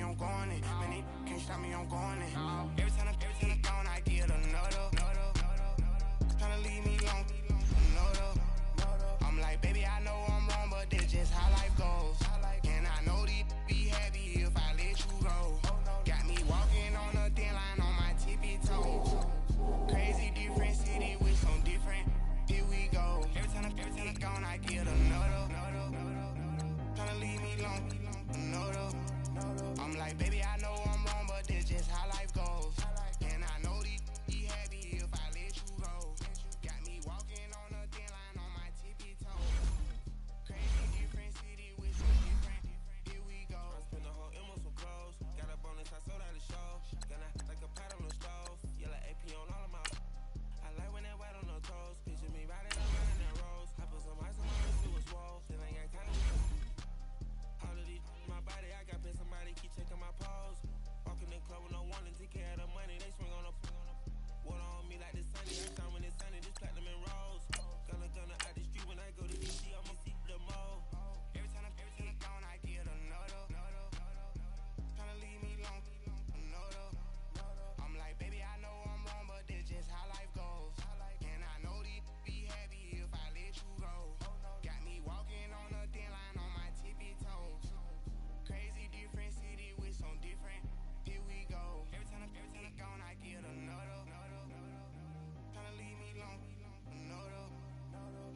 I'm going in. Man, they can't stop me, I'm going in. Every time I'm gone, I get another. Tryna leave me alone, another. I'm like, baby, I know I'm wrong, but that's just how life goes. And I know these be happy if I let you go. Got me walking on a thin line on my tippy toes. Crazy different city with some different. Here we go. Every time I'm gone, I get another. Tryna leave me alone, another. I'm like, baby, I know I'm wrong, but that's just how life goes. And I know these be happy if I let you go. Got me walking on a thin line on my tippy toes. Crazy different city with some different. Here we go. I spent the whole M on some clothes. Got a bonus, I sold out the show. Gonna like a pot on the stove. Yellow AP on all of my. I like when that white on the toes. Picture me riding around in that rose. I put some ice on my wrist, it was swole. Still ain't got time to all of these, my body, I got paid somebody keep checking my pose. Walking in the club with no one to take care of the money. They swing on the water on me like the sunny. I shine when it's sunny, this platinum and rose. Gonna out the street when I go to DC, I'ma see the mall. Every time I'm gone, I get another. Tryna leave me alone, another. I'm like, baby, I know I'm wrong, but that's just how life goes. And I know these be happy if I let you go. Got me walking on a thin line on my tippy toes. Crazy different city with some different. Here we go. Every time I'm gone, I get another. Tryna leave me alone, another.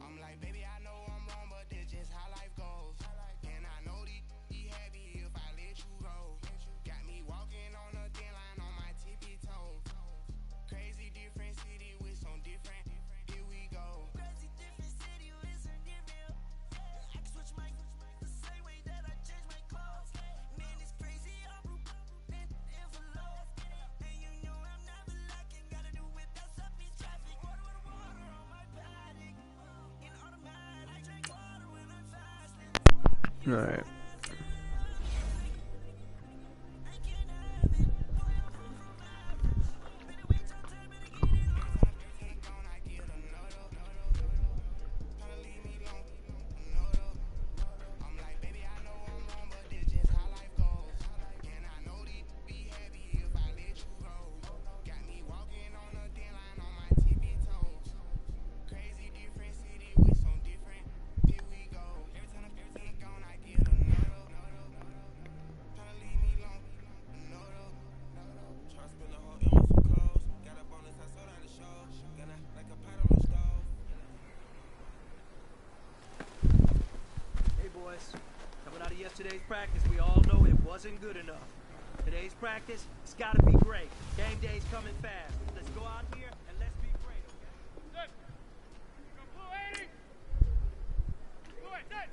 I'm like, baby, I know I'm wrong, but that's just how life goes. And I know these be happy if I let you go. Got me walking on a thin line on my tippy toes. Crazy different city with some different. Here we go. Crazy different city with some different. I can switch my the same way that I change my clothes. Man, it's crazy. I'm in envelope. And you know I'm never lacking. Gotta do it that's up in traffic. Water with water on my paddock. In automatic. I drink water when I'm fasting. Alright. Coming out of yesterday's practice, we all know it wasn't good enough. Today's practice, it's gotta be great. Game day's coming fast. Let's go out here and let's be great, okay? Set. Go blue 80. Blue 8, set.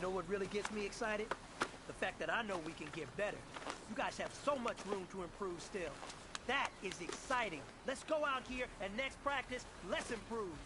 You know what really gets me excited? The fact that I know we can get better. You guys have so much room to improve still. That is exciting. Let's go out here and next practice, let's improve.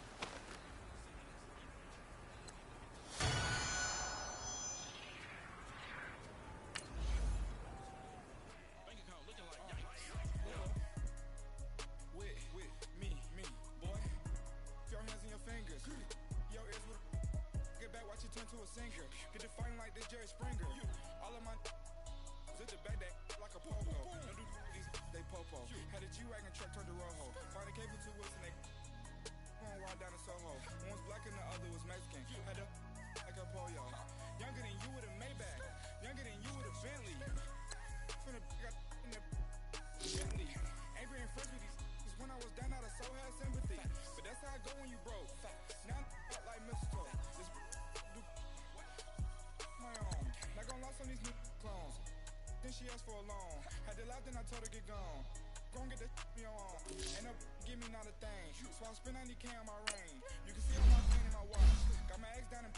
She asked for a loan. Had to laugh, then I told her get gone. Gon' get the me on. Ain't no give me not a thing. So I spend 90K on my ring. You can see all my pain in my watch. Got my ex down and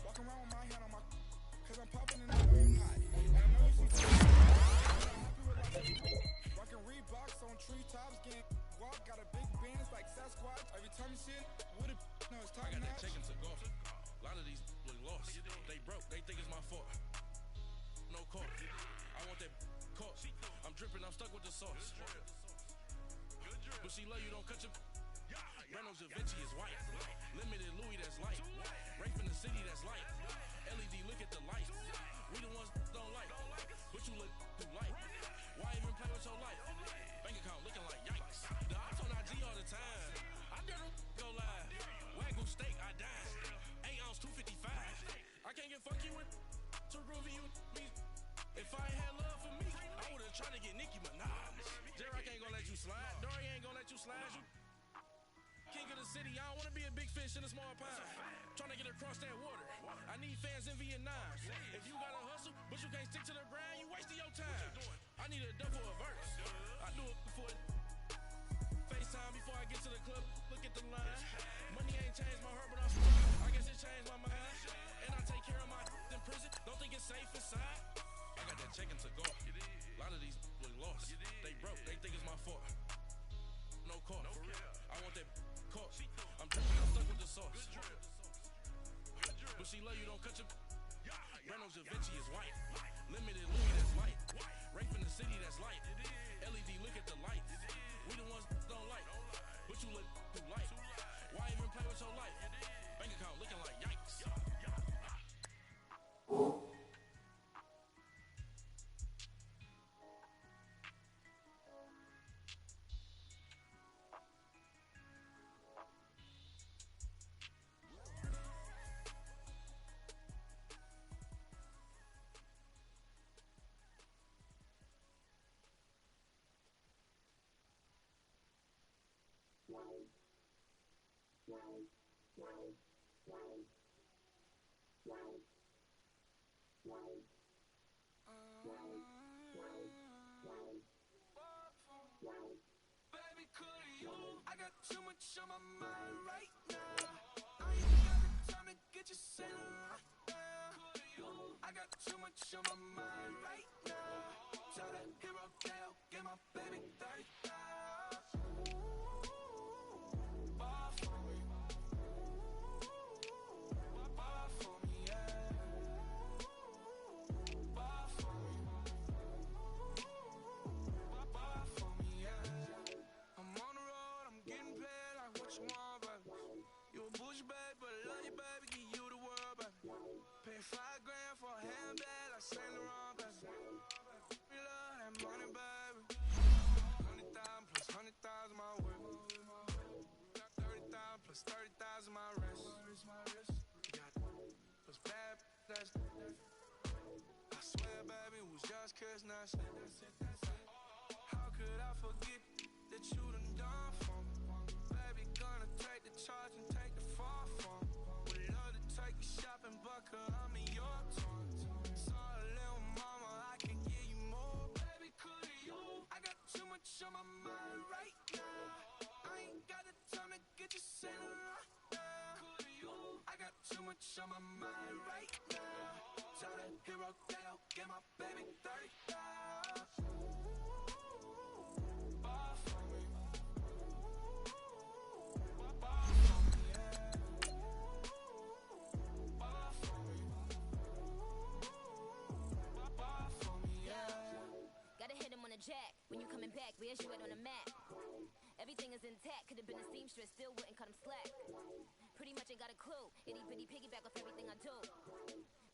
walking around with my hand on my cause I'm popping and I know you're not. And I know you see I'm happy with life. Rockin' Reeboks on treetops, getting walk, got a big Benz like Sasquatch. Every time you see it, with it, no, it's talking I got that check into golf. A lot of these look lost. They broke, they think it's my fault. No court. I want that court. I'm dripping, I'm stuck with the sauce. But she love you, don't cut your. Renault Da Vinci is white. Limited Louis, that's light. Rape in the city, that's light. LED, look at the light. We the ones don't like. But you look too light. Why even play with your life? Bank account looking like yikes. The ops on IG all the time. I dare them go live. Wagyu steak, I dine. 8 ounce, 255. I can't get funky with too groovy, you me. If I ain't had love for me, I would've tried to get Nicki Minaj. J-Rock ain't gonna let you slide. Dory ain't gonna let you slide. You king of the city, I don't wanna be a big fish in a small pond. Trying to get across that water. I need fans in Vietnam. If you gotta hustle, but you can't stick to the grind, you wasting your time. I need a double a verse. I do it before FaceTime before I get to the club. Look at the line. Money ain't changed my heart, but I'm smart. I guess it changed my mind. And I take care of my in prison. Don't think it's safe inside. I got that check into golf. A lot of these look lost. They broke, they think it's my fault. No court. I want that court. I'm dripping, I'm stuck with the sauce. But she love you, don't cut your. Renault Da Vinci is white. Limited Louis, that's light. Rape in the city, that's light. LED, look at the light. We the ones don't like. But you look too light. Why even play with your life? Bank account looking like yikes. Baby, could you? I got too much on my mind right now. I ain't got the time to get you sailing right now. Could you? I got too much on my mind right now. Tell that hero Kale, get my baby 30,000. Bar for me. Bar for me, yeah. Bar for me. Bar for me, yeah. I'm on the road, I'm getting paid like what you want, baby. You a bougie, baby, but I love you, baby. Give you the world, baby. Pay $5 grand for a handbag like Saint Laurent, baby. We love that money, baby. 100,000 plus 100,000 my way. Got 30,000 plus 30,000 my wrist. Got plus bad, that's. I swear, baby, it was just kiss, now how could I forget that you done for me? Baby, gonna take the charge and take the fall for me. Would love to take you shopping, but I'm in your town. Sorry, little mama, I can give you more. Baby, could you? I got too much on my mind right now. I ain't got the time to get you sailing right now. Could you? I got too much much on my mind right now. Tell that hero that I'll get my baby 30 Ball for me. Ball for me, yeah. Ball for me. Ball for me, yeah. Gotta hit him on a jack. When you coming back, where's you at on the map? Everything is intact. Could've been a seamstress, still wouldn't cut him slack. Pretty much ain't got a clue. Itty bitty piggyback off everything I do.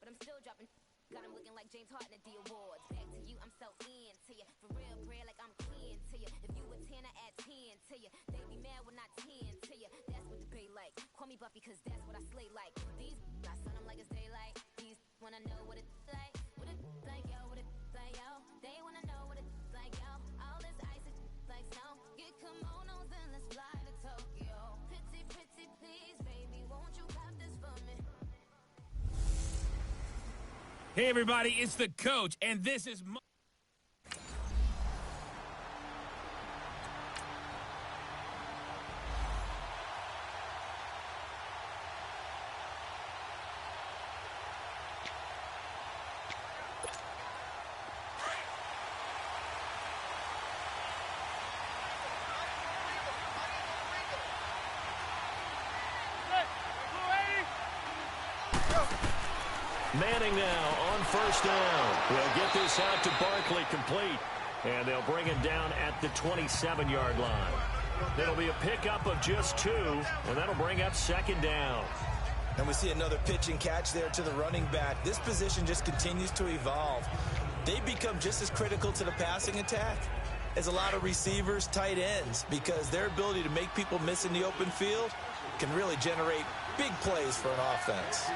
But I'm still dropping. Got him looking like James Harden at the awards. Back to you, I'm so into you. For real, bread, like I'm kin to you. If you a 10, I add 10 to you. They be mad when I 10 to you. That's what the bay like. Call me Buffy, cause that's what I slay like. These, I sun them like it's daylight. These wanna know what it's like. What it's like, yo, what it's like, yo. They wanna know what it's like, yo. All this ice is like snow. Get kimonos and let's fly to Tokyo. Pretty, pretty, please, baby, won't you pop this for me? Hey everybody, it's the coach, and this is Manning now on first down. We'll get this out to Barkley complete. And they'll bring him down at the 27-yard line. It'll be a pickup of just 2, and that'll bring up second down. And we see another pitch and catch there to the running back. This position just continues to evolve. They become just as critical to the passing attack as a lot of receivers, tight ends, because their ability to make people miss in the open field can really generate big plays for an offense.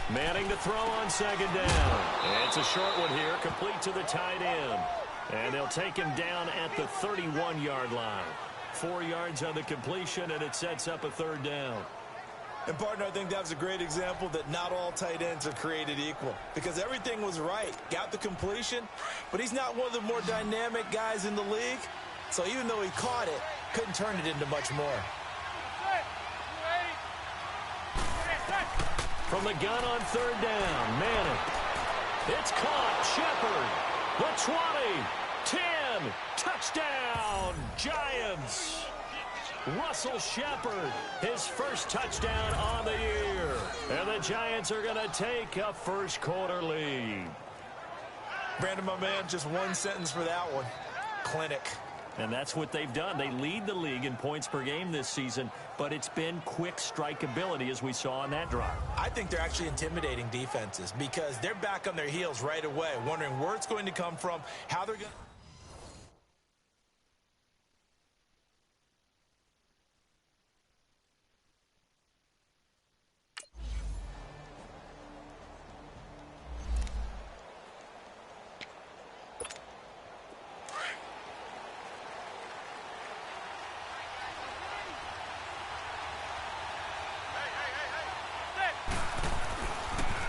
Manning to throw on second down. It's a short one here, complete to the tight end. And they'll take him down at the 31-yard line. 4 yards on the completion, and it sets up a third down. And, partner, I think that was a great example that not all tight ends are created equal, because everything was right. Got the completion, but he's not one of the more dynamic guys in the league. So even though he caught it, couldn't turn it into much more. From the gun on third down, Manning. It's caught. Shepard. The 20. 10. Touchdown. Giants. Russell Shepard. His first touchdown on the year. And the Giants are going to take a first quarter lead. Brandon, my man, just one sentence for that one. Clinic. And that's what they've done. They lead the league in points per game this season, but it's been quick strike ability as we saw on that drive. I think they're actually intimidating defenses because they're back on their heels right away, wondering where it's going to come from, how they're going to...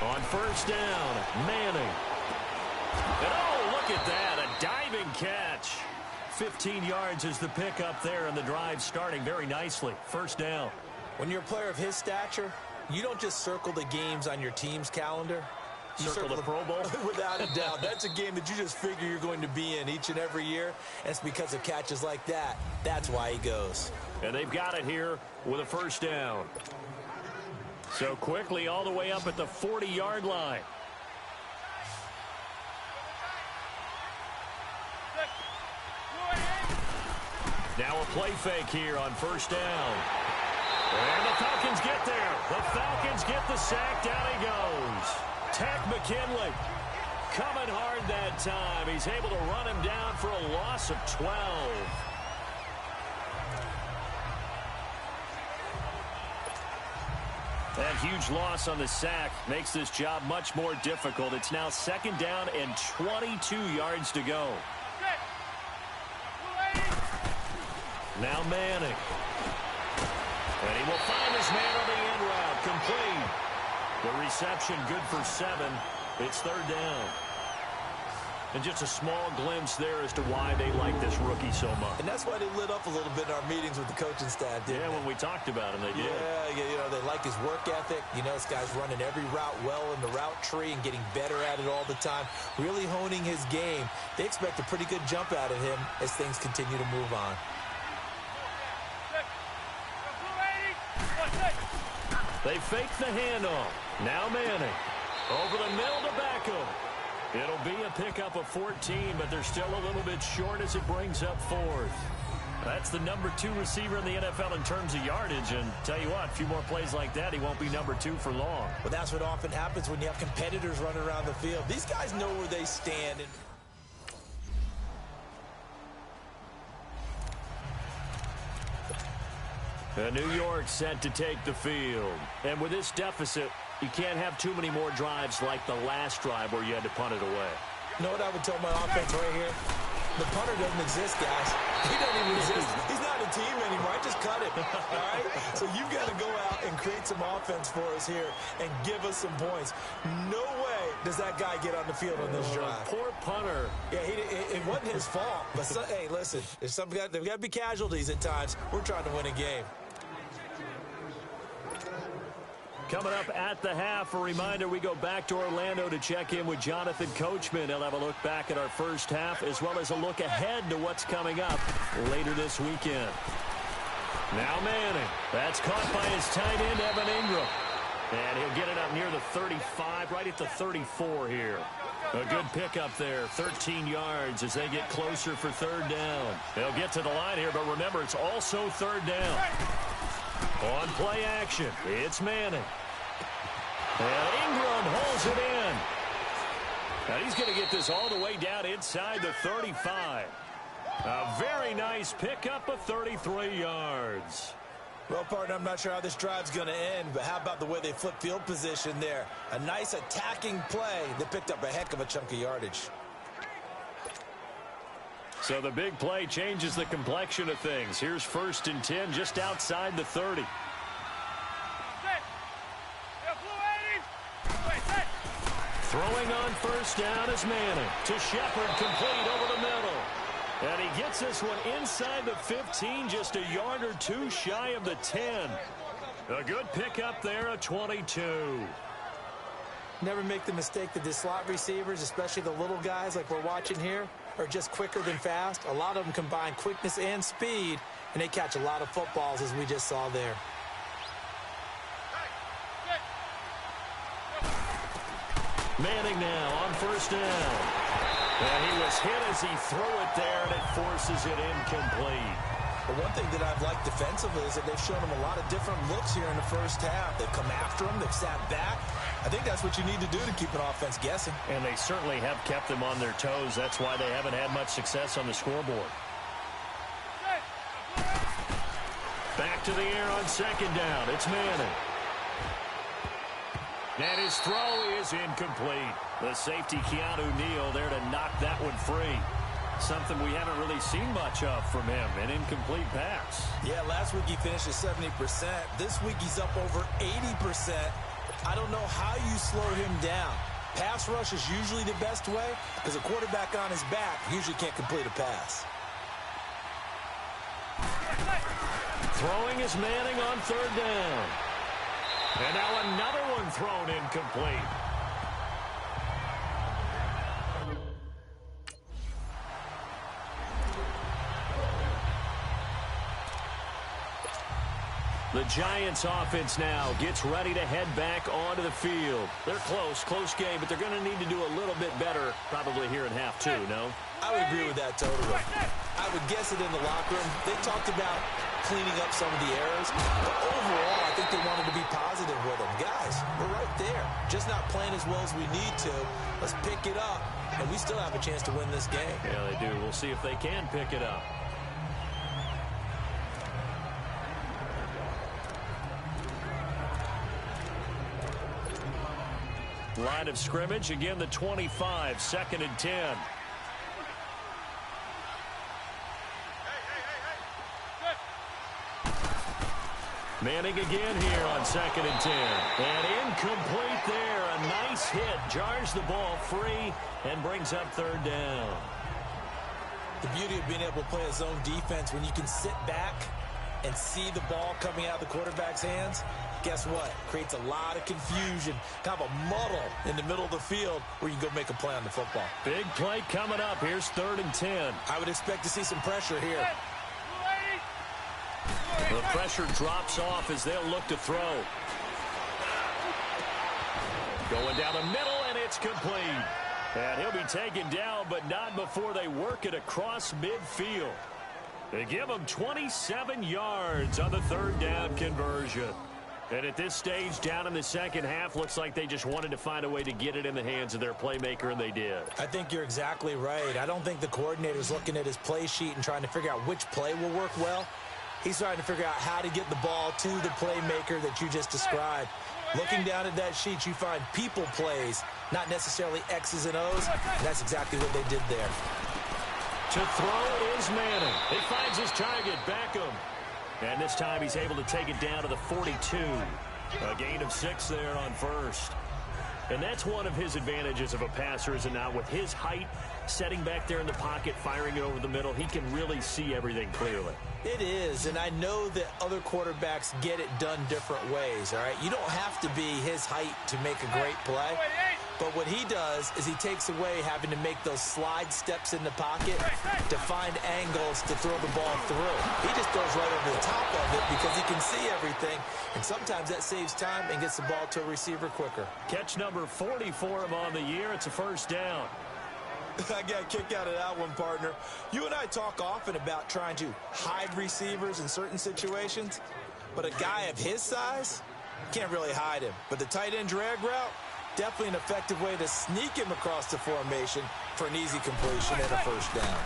On first down, Manning. And oh, look at that, a diving catch. 15 yards is the pickup there, and the drive starting very nicely. First down. When you're a player of his stature, you don't just circle the games on your team's calendar. You Circle the Pro Bowl? Without a doubt. That's a game that you just figure you're going to be in each and every year. And it's because of catches like that. That's why he goes. And they've got it here with a first down. So quickly all the way up at the 40-yard line. Now a play fake here on first down. And the Falcons get there. The Falcons get the sack. Down he goes. Ted McKinley coming hard that time. He's able to run him down for a loss of 12. That huge loss on the sack makes this job much more difficult. It's now second down and 22 yards to go. Now Manning. And he will find his man on the end route. Complete. The reception good for 7. It's third down. And just a small glimpse there as to why they like this rookie so much. And that's why they lit up a little bit in our meetings with the coaching staff, didn't they? When we talked about him, they did. Yeah, they like his work ethic. You know, this guy's running every route well in the route tree and getting better at it all the time, really honing his game. They expect a pretty good jump out of him as things continue to move on. They fake the handoff. Now Manning. Over the middle to Beckham. It'll be a pickup of 14, but they're still a little bit short as it brings up 4th. That's the number 2 receiver in the NFL in terms of yardage. And tell you what, a few more plays like that, he won't be number 2 for long. Well, that's what often happens when you have competitors running around the field. These guys know where they stand. And New York set to take the field. And with this deficit, you can't have too many more drives like the last drive where you had to punt it away. You know what I would tell my offense right here? The punter doesn't exist, guys. He doesn't even exist. He's not a team anymore. I just cut him. All right? So you've got to go out and create some offense for us here and give us some points. No way does that guy get on the field on this drive. Poor punter. Yeah, it wasn't his fault. But, hey, listen, there's got to be casualties at times. We're trying to win a game. Coming up at the half, a reminder, we go back to Orlando to check in with Jonathan Coachman. He'll have a look back at our first half as well as a look ahead to what's coming up later this weekend. Now Manning. That's caught by his tight end, Evan Ingram. And he'll get it up near the 35, right at the 34 here. A good pickup there, 13 yards as they get closer for 3rd down. They'll get to the line here, but remember, it's also 3rd down. On play action, it's Manning. And Ingram holds it in. Now he's going to get this all the way down inside the 35. A very nice pickup of 33 yards. Well, partner, I'm not sure how this drive's going to end, but how about the way they flip field position there? A nice attacking play that picked up a heck of a chunk of yardage. So the big play changes the complexion of things. Here's 1st and 10 just outside the 30. Throwing on 1st down is Manning. To Shepard, complete over the middle. And he gets this one inside the 15, just a yard or 2 shy of the 10. A good pickup there, a 22. Never make the mistake that the slot receivers, especially the little guys like we're watching here, are just quicker than fast. A lot of them combine quickness and speed, and they catch a lot of footballs, as we just saw there. Manning now on 1st down. And he was hit as he threw it there, and it forces it incomplete. But one thing that I've liked defensively is that they've shown him a lot of different looks here in the first half. They've come after him. They've sat back. I think that's what you need to do to keep an offense guessing. And they certainly have kept them on their toes. That's why they haven't had much success on the scoreboard. Back to the air on 2nd down. It's Manning. And his throw is incomplete. The safety, Keanu Neal, there to knock that one free. Something we haven't really seen much of from him, an incomplete pass. Yeah, last week he finished at 70%. This week he's up over 80%. I don't know how you slow him down. Pass rush is usually the best way because a quarterback on his back usually can't complete a pass. Throwing is Manning on 3rd down. And now another one thrown incomplete. The Giants offense now gets ready to head back onto the field. They're close game, but they're going to need to do a little bit better probably here in half 2, no? I would agree with that totally. I would guess it in the locker room. They talked about cleaning up some of the errors, but overall I think they wanted to be positive with them. Guys, we're right there. Just not playing as well as we need to. Let's pick it up, and we still have a chance to win this game. Yeah, they do. We'll see if they can pick it up. Line of scrimmage, again the 25, 2nd and 10. Manning again here on 2nd and 10. And incomplete there. A nice hit. Jars the ball free and brings up 3rd down. The beauty of being able to play a zone defense when you can sit back and see the ball coming out of the quarterback's hands, guess what? Creates a lot of confusion, kind of a muddle in the middle of the field where you can go make a play on the football. Big play coming up. Here's 3rd and 10. I would expect to see some pressure here. The pressure drops off as they'll look to throw. Going down the middle, and it's complete. And he'll be taken down, but not before they work it across midfield. They give him 27 yards on the 3rd down conversion. And at this stage, down in the second half, looks like they just wanted to find a way to get it in the hands of their playmaker, and they did. I think you're exactly right. I don't think the coordinator's looking at his play sheet and trying to figure out which play will work well. He's trying to figure out how to get the ball to the playmaker that you just described. Looking down at that sheet, you find people plays, not necessarily X's and O's. And that's exactly what they did there. To throw is Manning. He finds his target, Beckham. And this time he's able to take it down to the 42. A gain of 6 there on 1st. And that's one of his advantages of a passer, is it not? With his height, setting back there in the pocket, firing it over the middle, he can really see everything clearly. It is, and I know that other quarterbacks get it done different ways, all right? You don't have to be his height to make a great play. But what he does is he takes away having to make those slide steps in the pocket to find angles to throw the ball through. He just throws right over the top of it because he can see everything, and sometimes that saves time and gets the ball to a receiver quicker. Catch number 40 for him on the year. It's a 1st down. I got a kick out of that one, partner. You and I talk often about trying to hide receivers in certain situations, but a guy of his size can't really hide him. But the tight end drag route, definitely an effective way to sneak him across the formation for an easy completion and a 1st down.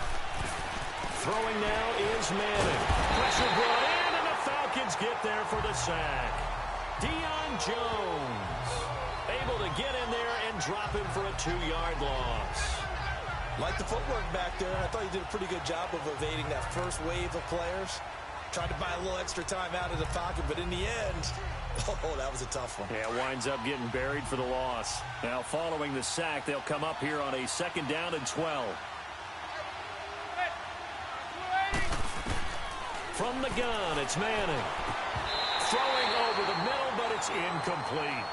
Throwing now is Manning. Pressure brought in, and the Falcons get there for the sack. Deion Jones able to get in there and drop him for a 2-yard loss. Like the footwork back there, I thought he did a pretty good job of evading that first wave of players. Tried to buy a little extra time out of the pocket, but in the end, oh, that was a tough one. Yeah, winds up getting buried for the loss. Now, following the sack, they'll come up here on a 2nd down and 12. From the gun, it's Manning. Throwing over the middle, but it's incomplete.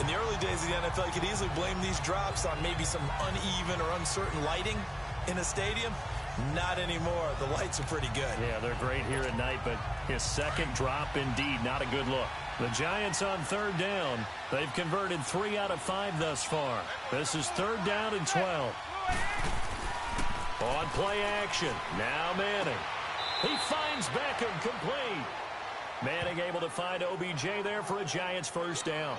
In the early days of the NFL, you could easily blame these drops on maybe some uneven or uncertain lighting in a stadium. Not anymore. The lights are pretty good. Yeah, they're great here at night, but his second drop, indeed, not a good look. The Giants on 3rd down. They've converted 3 out of 5 thus far. This is 3rd down and 12. On play action. Now Manning. He finds Beckham complete. Manning able to find OBJ there for a Giants 1st down.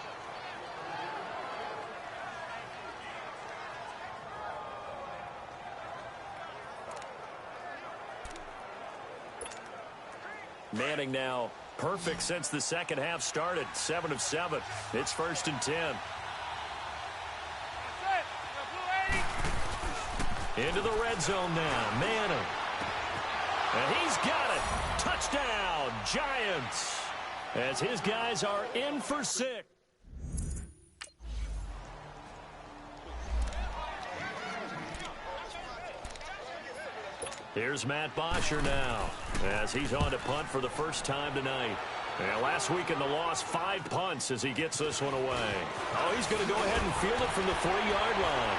Manning now perfect since the second half started. 7 of 7. It's 1st and 10. Into the red zone now. Manning. And he's got it. Touchdown, Giants. As his guys are in for 6. Here's Matt Bosher now, as he's on to punt for the first time tonight. And last week in the loss, 5 punts as he gets this one away. Oh, he's going to go ahead and field it from the 40-yard line.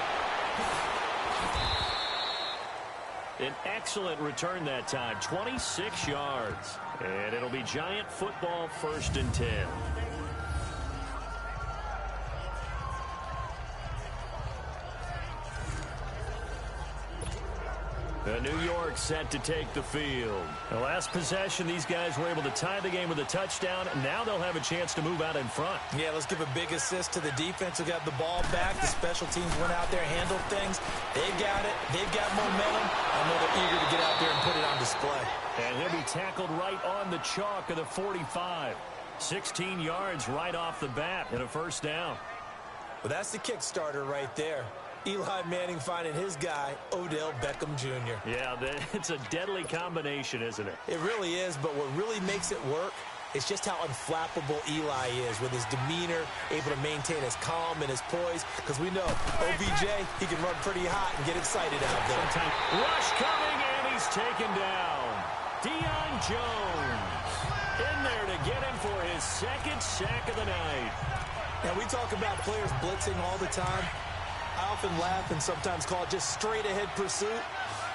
An excellent return that time, 26 yards. And it'll be Giant football 1st and 10. New York set to take the field. The last possession, these guys were able to tie the game with a touchdown, and now they'll have a chance to move out in front. Yeah, let's give a big assist to the defense who got the ball back. The special teams went out there, handled things. They got it. They've got momentum. I know they're eager to get out there and put it on display. And he'll be tackled right on the chalk of the 45. 16 yards right off the bat and a 1st down. Well, that's the kick starter right there. Eli Manning finding his guy, Odell Beckham Jr. Yeah, it's a deadly combination, isn't it? It really is, but what really makes it work It's just how unflappable Eli is with his demeanor, able to maintain his calm and his poise. Because we know OBJ, he can run pretty hot and get excited out there. Rush coming, and he's taken down. Deion Jones in there to get him for his second sack of the night. Now, we talk about players blitzing all the time. I often laugh and sometimes call it just straight-ahead pursuit.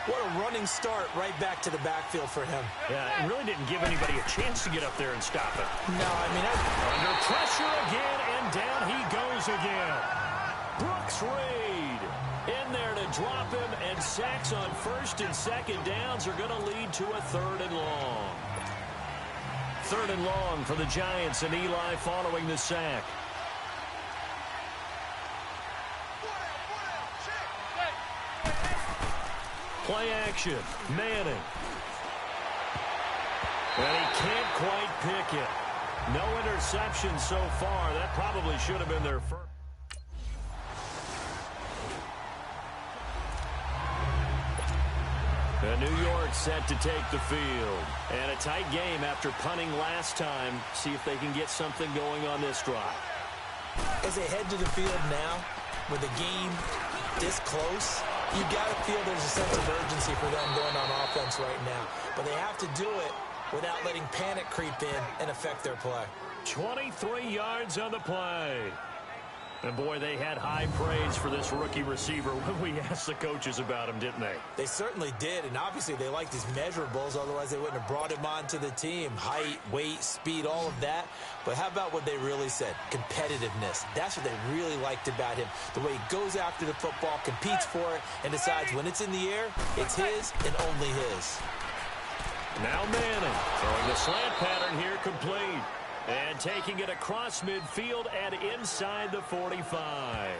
What a running start right back to the backfield for him. Yeah, it really didn't give anybody a chance to get up there and stop it. No, I mean... Under pressure again, and down he goes again. Brooks Reed in there to drop him, and sacks on first and second downs are going to lead to a 3rd and long. 3rd and long for the Giants, and Eli following the sack. Play action, Manning. And he can't quite pick it. No interception so far. That probably should have been their first. And New York set to take the field. And a tight game after punting last time. See if they can get something going on this drive. As they head to the field now, with the game this close, you got to feel there's a sense of urgency for them going on offense right now. But they have to do it without letting panic creep in and affect their play. 23 yards on the play. And, boy, they had high praise for this rookie receiver when we asked the coaches about him, didn't they? They certainly did, and obviously they liked his measurables. Otherwise, they wouldn't have brought him onto the team. Height, weight, speed, all of that. But how about what they really said? Competitiveness. That's what they really liked about him. The way he goes after the football, competes for it, and decides when it's in the air, it's his and only his. Now Manning throwing the slant pattern here complete. And taking it across midfield and inside the 45.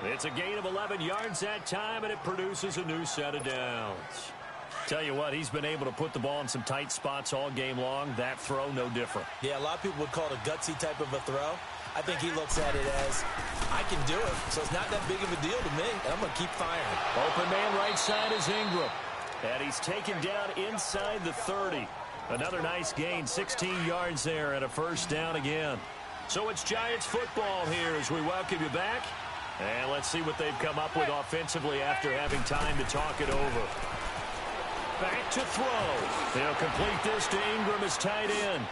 It's a gain of 11 yards that time, and it produces a new set of downs. Tell you what, he's been able to put the ball in some tight spots all game long. That throw, no different. Yeah, a lot of people would call it a gutsy type of a throw. I think he looks at it as, I can do it, so it's not that big of a deal to me, and I'm going to keep firing. Open man right side is Ingram. And he's taken down inside the 30. Another nice gain, 16 yards there, and a first down again. So it's Giants football here as we welcome you back. And let's see what they've come up with offensively after having time to talk it over. Back to throw. They'll complete this to Ingram as tight end.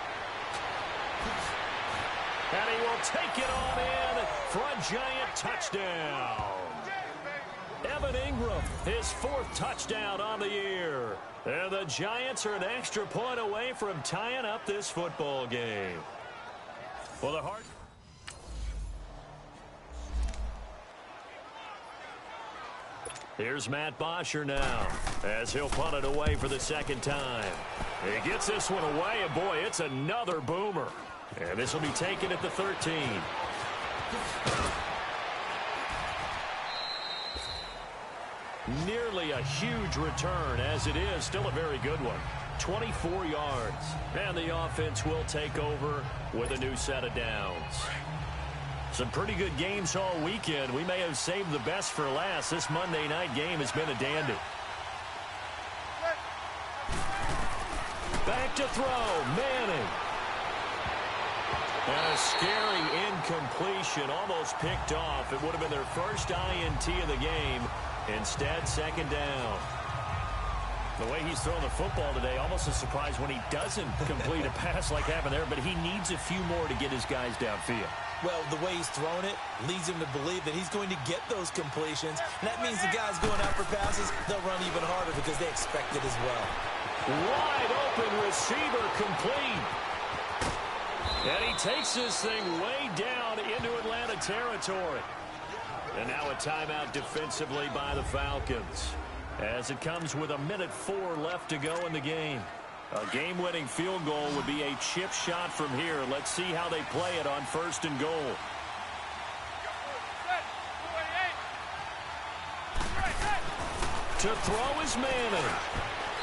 And he will take it on in for a Giant touchdown. Evan Ingram, his 4th touchdown on the year. And the Giants are an extra point away from tying up this football game. Well, the hard... Here's Matt Bosher now, as he'll punt it away for the second time. He gets this one away, and boy, it's another boomer. And this will be taken at the 13. Nearly a huge return, as it is still a very good one. 24 yards. And the offense will take over with a new set of downs. Some pretty good games all weekend. We may have saved the best for last. This Monday night game has been a dandy. Back to throw. Manning. And a scary incompletion, almost picked off. It would have been their first INT of the game. Instead, second down. The way he's throwing the football today, almost a surprise when he doesn't complete a pass like happened there, but he needs a few more to get his guys downfield. Well, the way he's thrown it leads him to believe that he's going to get those completions. And that means the guys going out for passes, they'll run even harder because they expect it as well. Wide open receiver complete. And he takes this thing way down into Atlanta territory. And now a timeout defensively by the Falcons, as it comes with 1:04 left to go in the game. A game-winning field goal would be a chip shot from here. Let's see how they play it on 1st and goal. To throw is Manning.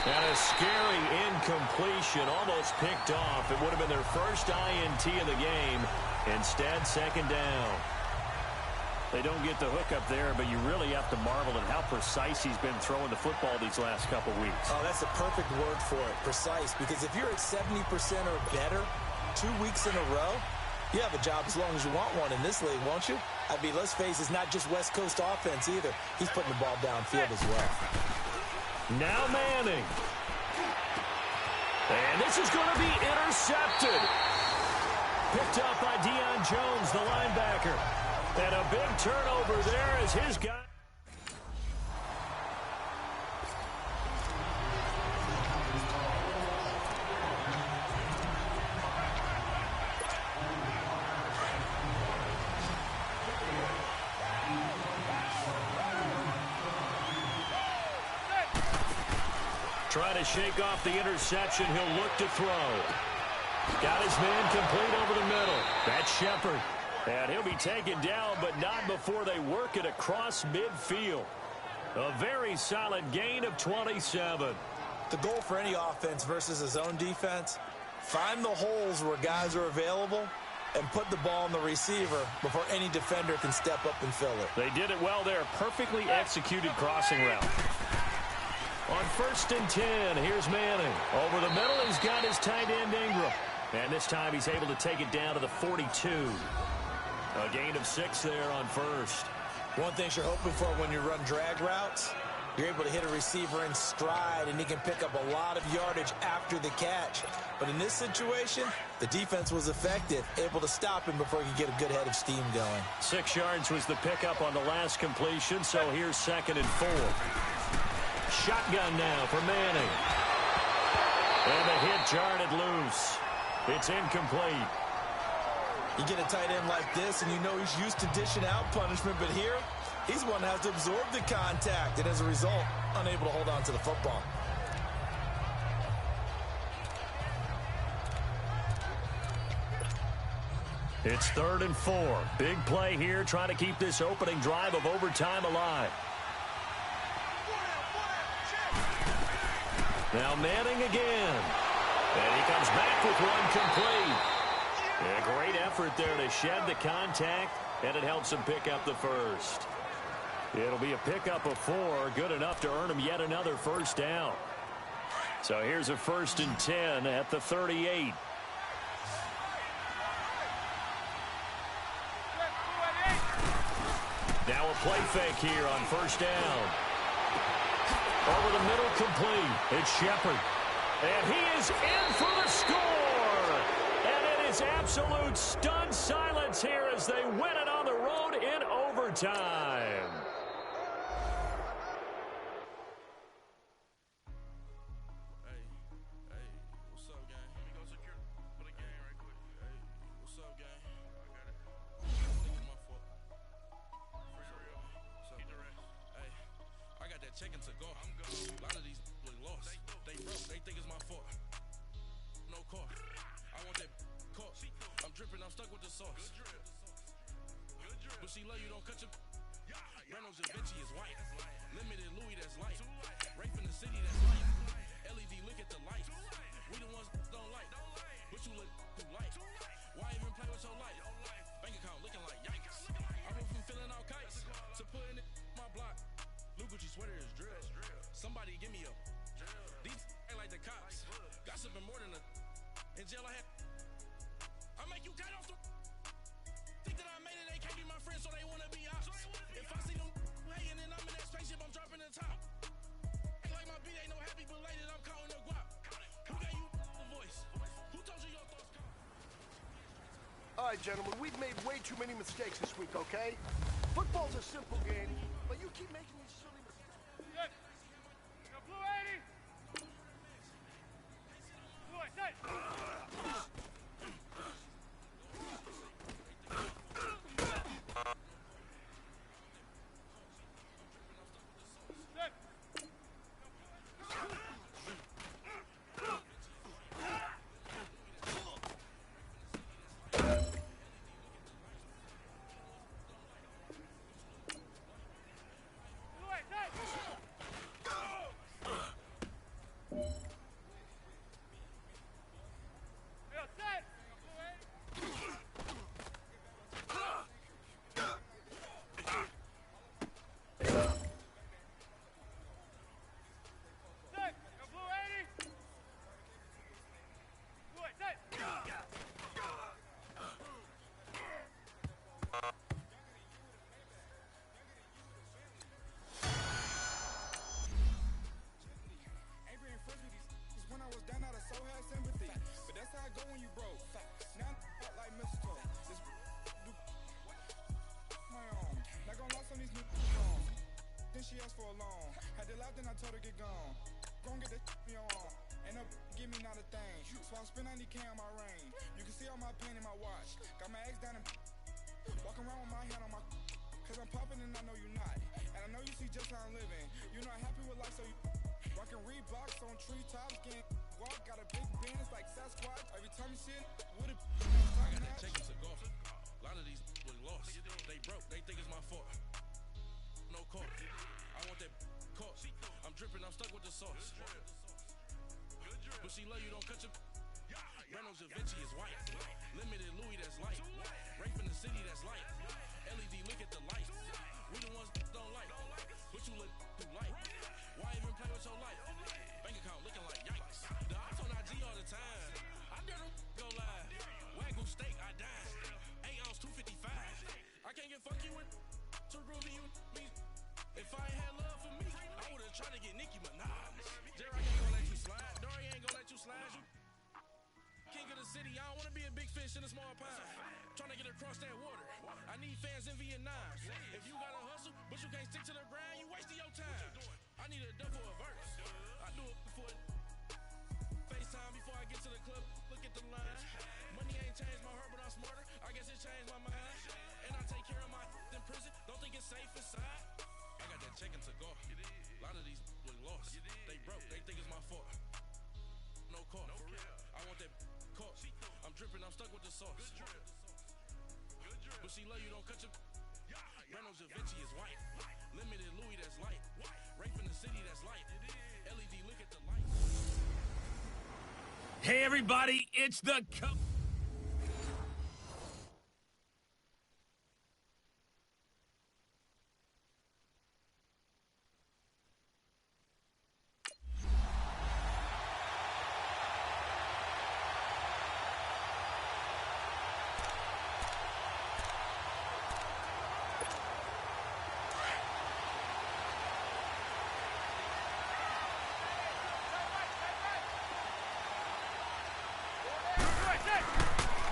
And a scary incompletion, almost picked off. It would have been their first INT of the game. Instead, second down. They don't get the hook up there, but you really have to marvel at how precise he's been throwing the football these last couple weeks. Oh, that's a perfect word for it, precise, because if you're at 70% or better, 2 weeks in a row? You have a job as long as you want one in this league, won't you? I mean, let's face it, it's not just West Coast offense either. He's putting the ball downfield as well. Now Manning. And this is going to be intercepted. Picked up by Deion Jones, the linebacker. And a big turnover there as his guy. Trying to shake off the interception. He'll look to throw. Got his man complete over the middle. That's Shepard. And he'll be taken down, but not before they work it across midfield. A very solid gain of 27. The goal for any offense versus a zone defense, find the holes where guys are available and put the ball on the receiver before any defender can step up and fill it. They did it well there. Perfectly executed crossing route. On 1st and 10, here's Manning. Over the middle, he's got his tight end Ingram. And this time he's able to take it down to the 42. A gain of 6 there on 1st. One thing you're hoping for when you run drag routes, you're able to hit a receiver in stride, and he can pick up a lot of yardage after the catch. But in this situation, the defense was effective, able to stop him before he could get a good head of steam going. 6 yards was the pickup on the last completion, so here's 2nd and 4. Shotgun now for Manning. And the hit jarred it loose. It's incomplete. You get a tight end like this, and you know he's used to dishing out punishment, but here, he's one that has to absorb the contact, and as a result, unable to hold on to the football. It's 3rd and 4. Big play here, trying to keep this opening drive of overtime alive. Now Manning again. And he comes back with one complete. A great effort there to shed the contact, and it helps him pick up the first. It'll be a pickup of 4, good enough to earn him yet another first down. So here's a 1st and 10 at the 38. Now a play fake here on 1st down. Over the middle, complete. It's Shepard. And he is in for the score. And it is absolute stunned silence here as they win it on the road in overtime. Checking to go. A lot of these look lost. They broke. They think it's my fault. No car. I want that caught. I'm dripping. I'm stuck with the sauce. But she love you. Don't cut your. Reynolds and Vinci is white. Limited Louis that's light. Rape in the city that's light. LED look at the light. We the ones don't like. But you look too light. Why even play with your life? Bank account looking like yikes. I went from filling out kites to putting it in my block. Gucci sweater is drill. Somebody give me a. These ain't like the cops. Gossiping more than a. In jail I had. I make you cut off the. Think that I made it, they can't be my friends, so they wanna be ops. If I see them hanging and I'm in that spaceship, I'm dropping the top. Ain't like my beat ain't no happy belated, I'm counting the guap. Who gave you the voice? Who told you your thoughts? All right, gentlemen, we've made way too many mistakes this week, okay? Football's a simple game, but you keep making these silly mistakes. Blue 80! Blue 80! these new on. Then she asked for a loan. Had to laugh, then I told her get gone. Gon' get that me on. Ain't no give me not a thing. So I spend 90K on my ring. You can see all my pain in my watch. Got my ex down and walking around with my hand on my. Cause I'm popping and I know you not. And I know you see just how I'm living. You're not happy with life, so you rockin' Reeboks on treetops, getting walk. Got a big Benz like Sasquatch. Every time you see it, with a I got that chicken to golf. A lot of these was lost. They broke. They think it's my fault. No court. I want that caught. I'm dripping. I'm stuck with the sauce. But she love you. Don't cut your. Reynolds Da Vinci is white. Limited Louis that's light. Rape in the city that's light. LED look at the light. We the ones don't like. But you look too light. Why even play with your life? Bank account looking like yikes. The ops on IG all the time. I dare them go live. Wagyu steak, I died. 8 ounce 255. I can't get fuck you with to groovy you me. If I ain't had love for me, I would've tried to get Nicki Minaj. Jerry ain't gonna let you slide. Dory ain't gonna let you slide. You king of the city, I don't wanna be a big fish in a small pond. Trying to get across that water. I need fans in Vietnam. If you gotta hustle, but you can't stick to the grind, you wasting your time. I need a double a verse. I do it for FaceTime before I get to the club. Look at the line. Money ain't changed my heart, but I'm smarter. I guess it changed my mind. And I take care of my in prison. Don't think it's safe inside. I got that chicken to go. A lot of these was lost. They broke. They think it's my fault. No court. I want that caught. I'm dripping. I'm stuck with the sauce. But she love you. Don't cut your. Reynolds Da Vinci is white. Limited Louis that's light. Rape in the city that's light. LED look at the light. Hey, everybody, it's the coach.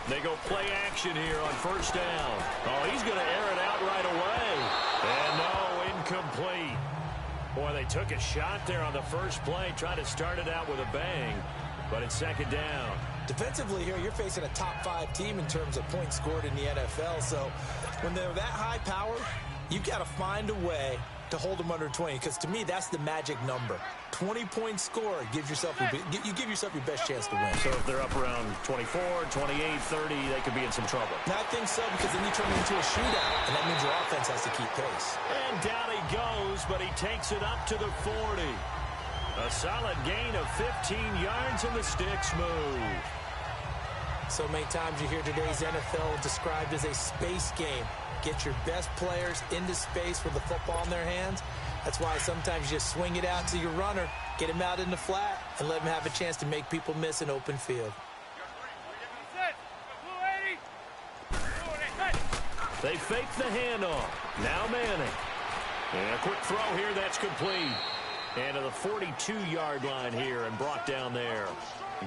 They go play action here on first down. Oh, he's going to air it out right away. And no, incomplete. Boy, they took a shot there on the first play, trying to start it out with a bang, but it's second down. Defensively here, you're facing a top 5 team in terms of points scored in the NFL. So when they're that high power, you've got to find a way to hold them under 20, because to me, that's the magic number. 20-point score gives yourself you give yourself your best chance to win. So if they're up around 24, 28, 30, they could be in some trouble. I think so, because then you turn it into a shootout, and that means your offense has to keep pace. And down he goes, but he takes it up to the 40. A solid gain of 15 yards, and the sticks move. So many times you hear today's NFL described as a space game. Get your best players into space with the football in their hands. That's why sometimes you just swing it out to your runner, get him out in the flat, and let him have a chance to make people miss an open field. They fake the handoff. Now Manning. And a quick throw here, that's complete. And to the 42-yard line here and brought down there.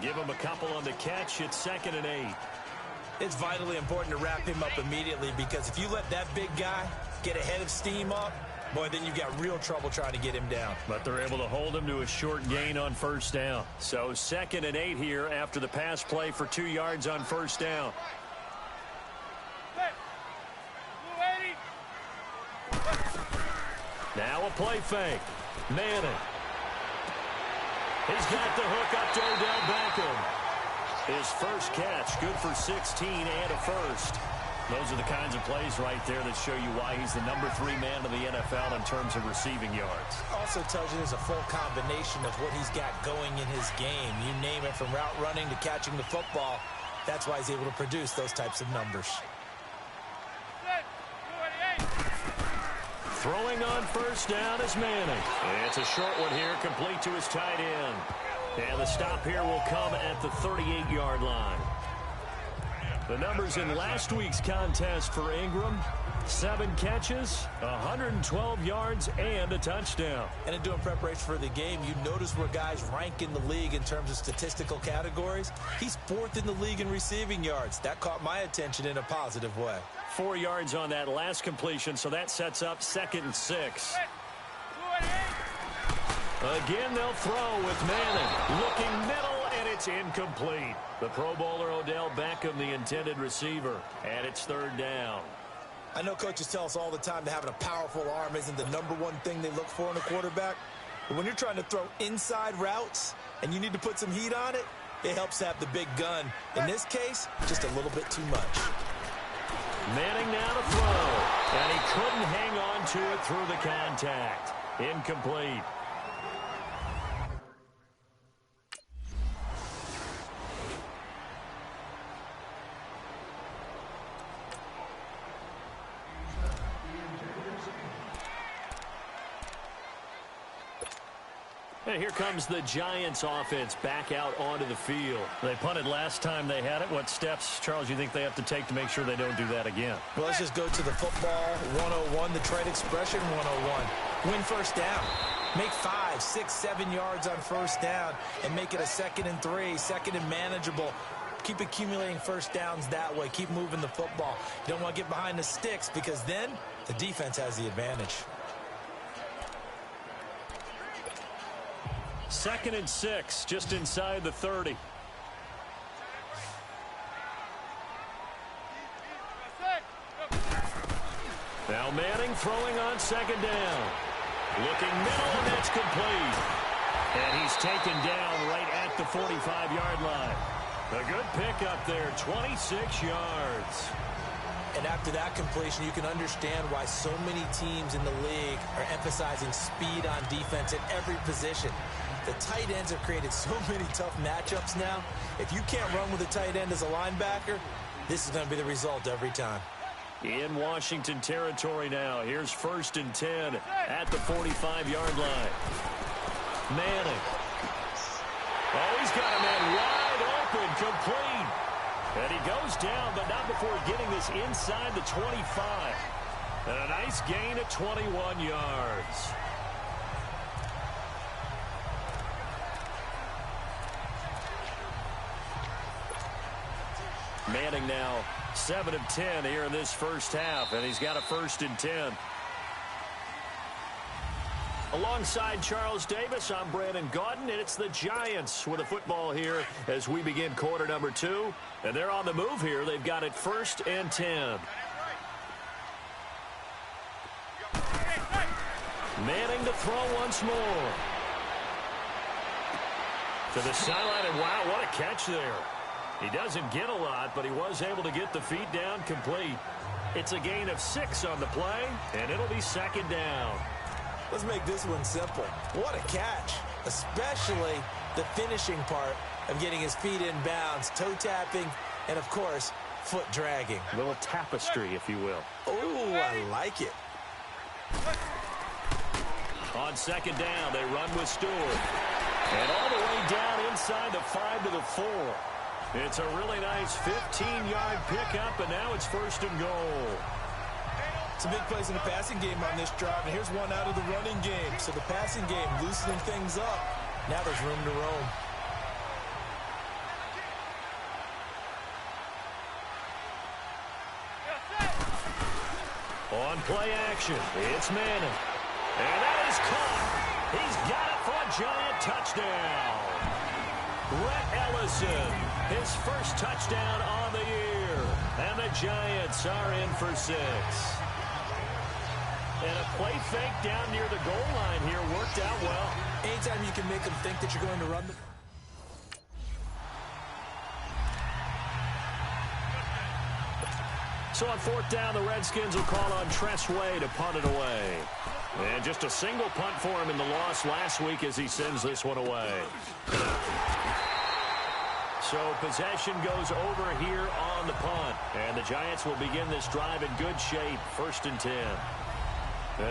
Give him a couple on the catch. It's 2nd and 8. It's vitally important to wrap him up immediately, because if you let that big guy get ahead of steam up, boy, then you've got real trouble trying to get him down. But they're able to hold him to a short gain on first down. So 2nd and 8 here after the pass play for 2 yards on first down. Now a play fake. Manning. He's got the hook up to Odell Beckham. His first catch, good for 16 and a first. Those are the kinds of plays right there that show you why he's the number 3 man in the NFL in terms of receiving yards. Also tells you there's a full combination of what he's got going in his game. You name it, from route running to catching the football. That's why he's able to produce those types of numbers. Throwing on first down is Manning. And it's a short one here, complete to his tight end. And the stop here will come at the 38-yard line. The numbers in last week's contest for Ingram: 7 catches, 112 yards, and a touchdown. And in doing preparation for the game, you notice where guys rank in the league in terms of statistical categories. He's 4th in the league in receiving yards. That caught my attention in a positive way. 4 yards on that last completion, so that sets up 2nd and 6. Again, they'll throw with Madden. Looking middle, and it's incomplete. The Pro Bowler Odell Beckham, the intended receiver, and it's 3rd down. I know coaches tell us all the time that having a powerful arm isn't the #1 thing they look for in a quarterback. But when you're trying to throw inside routes and you need to put some heat on it, it helps to have the big gun. In this case, just a little bit too much. Manning now to throw, and he couldn't hang on to it through the contact. Incomplete. And here comes the Giants offense back out onto the field. They punted last time they had it. What steps, Charles, you think they have to take to make sure they don't do that again? Well, let's just go to the football 101, the trade expression 101. Win first down. Make 5, 6, 7 yards on first down and make it a 2nd and 3, 2nd and manageable. Keep accumulating first downs that way. Keep moving the football. You don't want to get behind the sticks because then the defense has the advantage. 2nd and 6, just inside the 30. Now Manning throwing on 2nd down. Looking middle, and that's complete. And he's taken down right at the 45-yard line. A good pickup there, 26 yards. And after that completion, you can understand why so many teams in the league are emphasizing speed on defense at every position. The tight ends have created so many tough matchups now. If you can't run with a tight end as a linebacker, this is going to be the result every time. In Washington territory now. Here's 1st and 10 at the 45-yard line. Manning. Oh, he's got a man wide open, complete. And he goes down, but not before getting this inside the 25. And a nice gain at 21 yards. Manning now 7 of 10 here in this first half, and he's got a 1st and 10. Alongside Charles Davis, I'm Brandon Gaudin, and it's the Giants with a football here as we begin quarter number 2. And they're on the move here. They've got it 1st and 10. Manning to throw once more. To the sideline, and wow, what a catch there. He doesn't get a lot, but he was able to get the feet down complete. It's a gain of 6 on the play, and it'll be 2nd down. Let's make this one simple. What a catch, especially the finishing part of getting his feet in bounds, toe tapping, and, of course, foot dragging. A little tapestry, if you will. Oh, I like it. On 2nd down, they run with Stewart. And all the way down inside the 5 to the 4. It's a really nice 15-yard pickup, and now it's 1st and goal. Some big plays in the passing game on this drive, and here's one out of the running game. So the passing game loosening things up. Now there's room to roam. On play action, it's Manning. And that is caught. He's got it for a Giant touchdown. Rhett Ellison, his first touchdown on the year. And the Giants are in for 6. And a play fake down near the goal line here worked out well. Anytime you can make them think that you're going to run the... So on 4th down, the Redskins will call on Tress Way to punt it away. And just a single punt for him in the loss last week as he sends this one away. So possession goes over here on the punt. And the Giants will begin this drive in good shape, 1st and 10.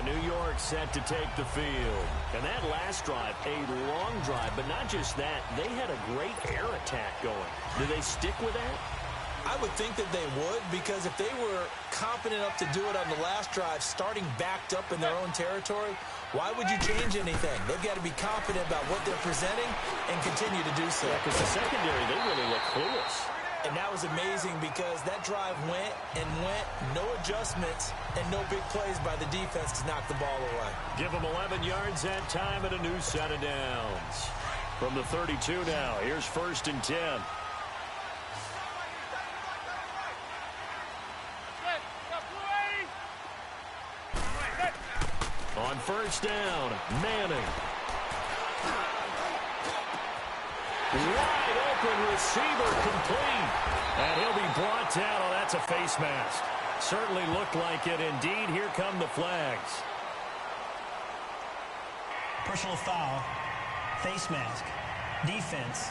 New York set to take the field. And that last drive, a long drive, but not just that. They had a great air attack going. Do they stick with that? I would think that they would, because if they were confident enough to do it on the last drive, starting backed up in their own territory, why would you change anything? They've got to be confident about what they're presenting and continue to do so. Yeah, because the secondary, they really look clueless. And that was amazing because that drive went and went, no adjustments, and no big plays by the defense to knock the ball away. Give them 11 yards that time and a new set of downs. From the 32 now, here's 1st and 10. On 1st down, Manning. Wide open receiver complete. And he'll be brought down. Oh, that's a face mask. Certainly looked like it. Indeed, here come the flags. Personal foul. Face mask. Defense.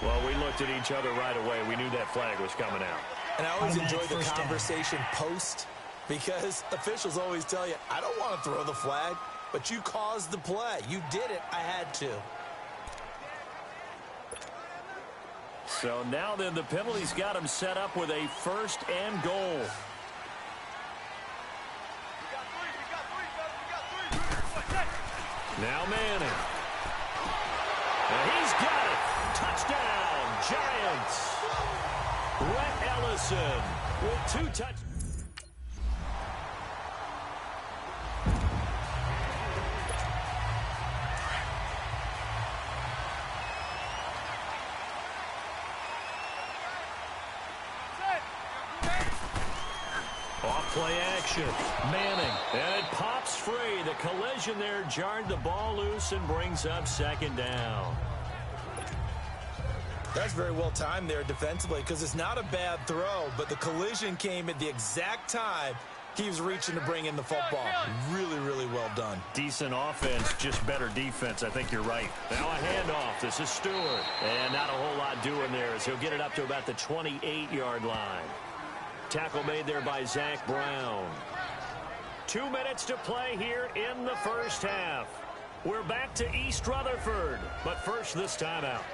Well, we looked at each other right away. We knew that flag was coming out. And I always enjoy the conversation post, because officials always tell you, I don't want to throw the flag, but you caused the play. You did it. I had to. So now then, the penalty's got him set up with a 1st and goal. Now Manning. And he's got it. Touchdown, Giants. Rhett Ellison with 2 touchdowns. Play action. Manning. And it pops free. The collision there jarred the ball loose and brings up 2nd down. That's very well timed there defensively, because it's not a bad throw, but the collision came at the exact time he was reaching to bring in the football. Really, really well done. Decent offense, just better defense. I think you're right. Now a handoff. This is Stewart. And not a whole lot doing there as he'll get it up to about the 28-yard line. Tackle made there by Zach Brown. 2 minutes to play here in the 1st half. We're back to East Rutherford, but first this timeout.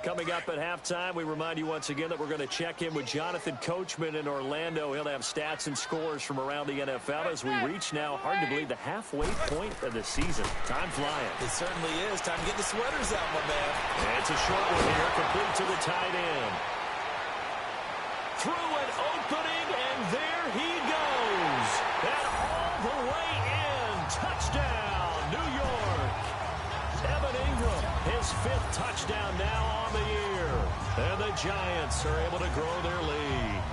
Coming up at halftime, we remind you once again that we're going to check in with Jonathan Coachman in Orlando. He'll have stats and scores from around the NFL as we reach now, hard to believe, the halfway point of the season. Time flying. It certainly is. Time to get the sweaters out, my man. And it's a short one here, complete to the tight end. Through an opening, and there he goes. And all the way in. Touchdown, New York. Evan Ingram, his 5th touchdown now on the year. And the Giants are able to grow their lead.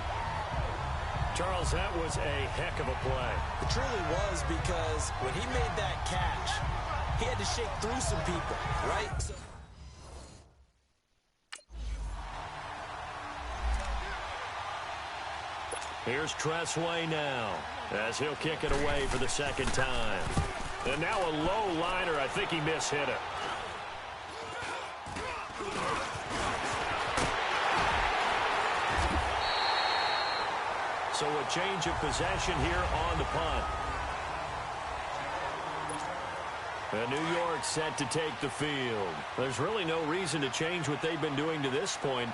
Charles, that was a heck of a play. It truly was, because when he made that catch, he had to shake through some people, right? So here's Tressway now as he'll kick it away for the 2nd time. And now a low liner. I think he mishit it. So a change of possession here on the punt. And New York set to take the field. There's really no reason to change what they've been doing to this point.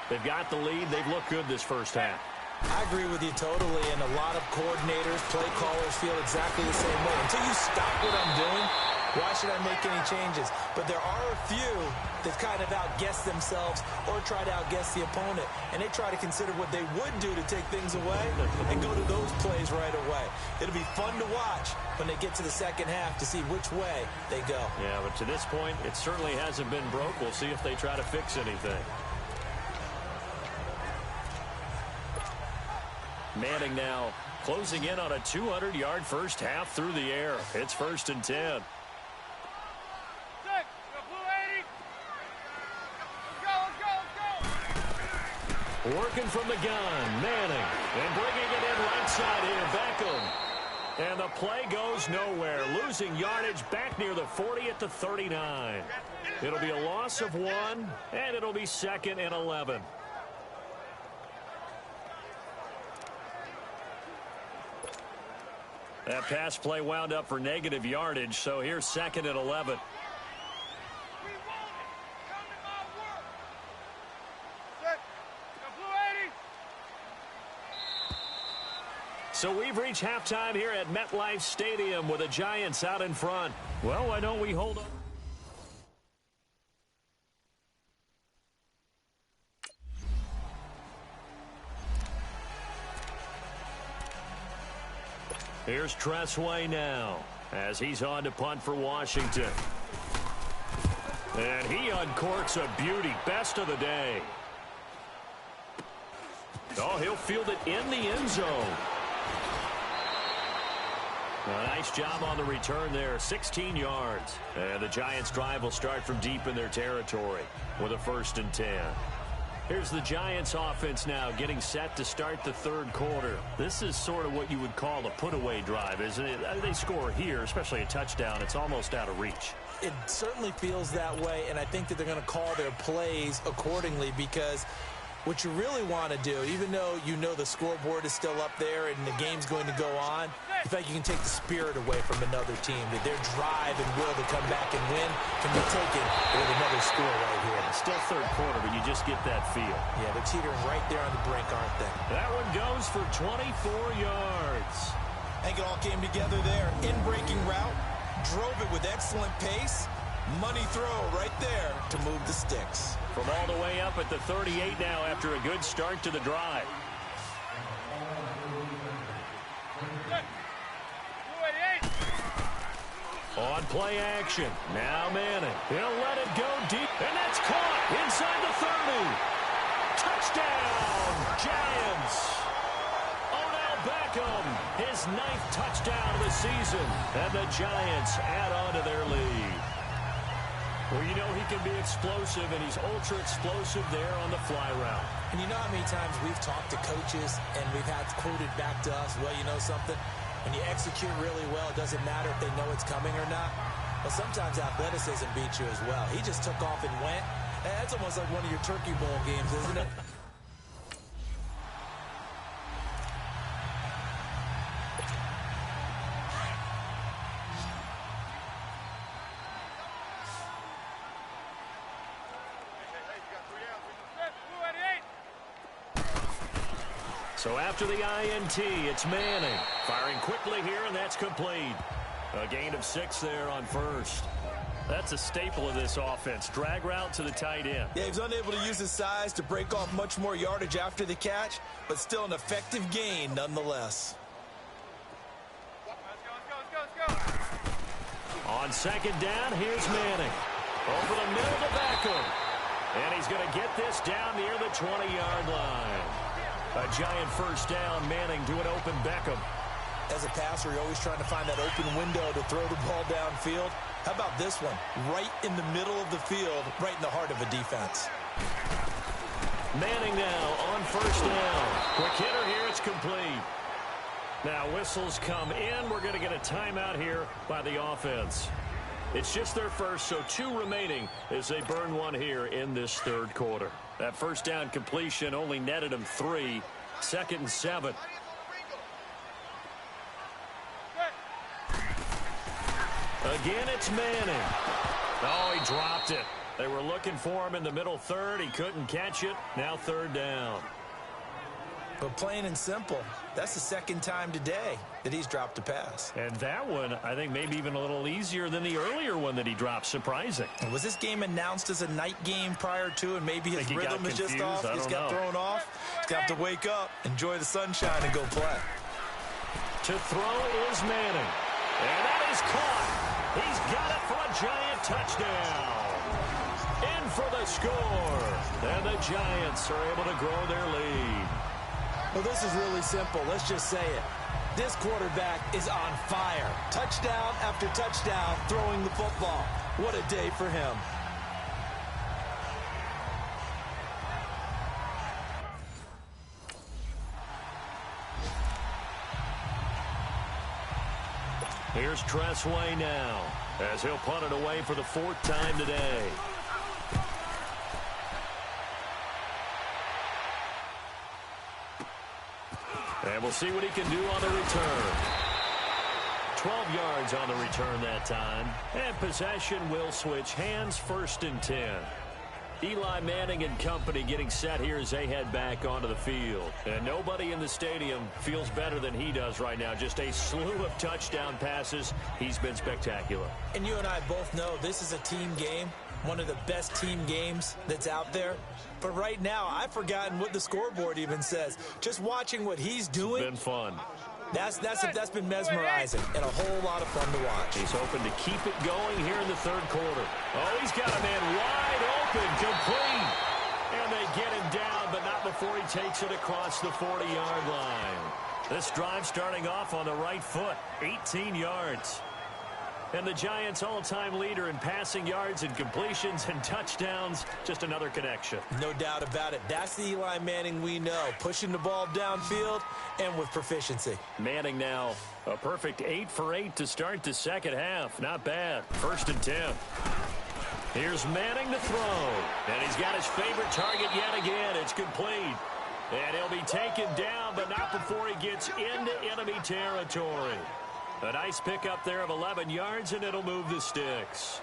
They've got the lead. They've looked good this 1st half. I agree with you totally, and a lot of coordinators, play callers feel exactly the same way. Until you stop what I'm doing, why should I make any changes? But there are a few that kind of outguess themselves or try to outguess the opponent, and they try to consider what they would do to take things away and go to those plays right away. It'll be fun to watch when they get to the 2nd half to see which way they go. Yeah, but to this point, it certainly hasn't been broke. We'll see if they try to fix anything. Manning now closing in on a 200-yard 1st half through the air. It's 1st and 10. Working from the gun, Manning, and bringing it in right side here, Beckham. And the play goes nowhere, losing yardage back near the 40 at the 39. It'll be a loss of 1, and it'll be 2nd and 11. That pass play wound up for negative yardage, so here's 2nd and 11. So we've reached halftime here at MetLife Stadium with the Giants out in front. Well, why don't we hold on? Here's Tressway now as he's on to punt for Washington. And he uncorks a beauty. Best of the day. Oh, he'll field it in the end zone. A nice job on the return there, 16 yards. And the Giants' drive will start from deep in their territory with a 1st and 10. Here's the Giants' offense now getting set to start the third quarter. This is sort of what you would call a put-away drive, isn't it? They score here, especially a touchdown. It's almost out of reach. It certainly feels that way, and I think that they're going to call their plays accordingly because what you really want to do, even though you know the scoreboard is still up there and the game's going to go on, you feel like you can take the spirit away from another team, that their drive and will to come back and win can be taken with another score right here. It's still third quarter, but you just get that feel. Yeah, they're teetering right there on the brink, aren't they? That one goes for 24 yards. I think it all came together there. In-breaking route, drove it with excellent pace. Money throw right there to move the sticks. From all the way up at the 38 now after a good start to the drive. On play action. Now Manning. He'll let it go deep. And that's caught inside the 30. Touchdown, Giants. Odell Beckham, his 9th touchdown of the season. And the Giants add on to their lead. Well, you know he can be explosive, and he's ultra-explosive there on the fly route. And you know how many times we've talked to coaches, and we've had quoted back to us, well, you know something? When you execute really well, it doesn't matter if they know it's coming or not. But sometimes athleticism beats you as well. He just took off and went. That's almost like one of your Turkey Bowl games, isn't it? So after the INT, it's Manning. Firing quickly here, and that's complete. A gain of 6 there on first. That's a staple of this offense. Drag route to the tight end. Yeah, he's unable to use his size to break off much more yardage after the catch, but still an effective gain nonetheless. Let's go. On 2nd down, here's Manning. Over the middle to Beckham. And he's going to get this down near the 20-yard line. A giant 1st down, Manning to an open Beckham. As a passer, you're always trying to find that open window to throw the ball downfield. How about this one? Right in the middle of the field, right in the heart of a defense. Manning now on 1st down. Quick hitter here, it's complete. Now whistles come in. We're going to get a timeout here by the offense. It's just their first, so 2 remaining as they burn one here in this third quarter. That 1st down completion only netted him 3. 2nd and 7. Again, it's Manning. Oh, he dropped it. They were looking for him in the middle third. He couldn't catch it. Now 3rd down. But plain and simple, that's the 2nd time today that he's dropped a pass. And that one, I think, maybe even a little easier than the earlier one that he dropped. Surprising. And was this game announced as a night game prior to, and maybe his rhythm is just off? He's got thrown off. He's got to wake up, enjoy the sunshine, and go play. To throw is Manning. And that is caught. He's got it for a Giant touchdown. In for the score. And the Giants are able to grow their lead. Well, this is really simple. Let's just say it. This quarterback is on fire. Touchdown after touchdown throwing the football. What a day for him. Here's Tressway now as he'll punt it away for the 4th time today. And we'll see what he can do on the return. 12 yards on the return that time. And possession will switch hands, 1st and 10. Eli Manning and company getting set here as they head back onto the field. And nobody in the stadium feels better than he does right now. Just a slew of touchdown passes. He's been spectacular. And you and I both know this is a team game, one of the best team games that's out there. But right now, I've forgotten what the scoreboard even says. Just watching what he's doing. It's been fun. That's been mesmerizing and a whole lot of fun to watch. He's hoping to keep it going here in the third quarter. Oh, he's got a man wide open, complete. And they get him down, but not before he takes it across the 40-yard line. This drive starting off on the right foot, 18 yards. And the Giants' all-time leader in passing yards and completions and touchdowns, just another connection. No doubt about it. That's the Eli Manning we know, pushing the ball downfield and with proficiency. Manning now a perfect 8 for 8 to start the second half. Not bad. 1st and 10. Here's Manning to throw. And he's got his favorite target yet again. It's complete. And he'll be taken down, but not before he gets into enemy territory. A nice pickup there of 11 yards, and it'll move the sticks.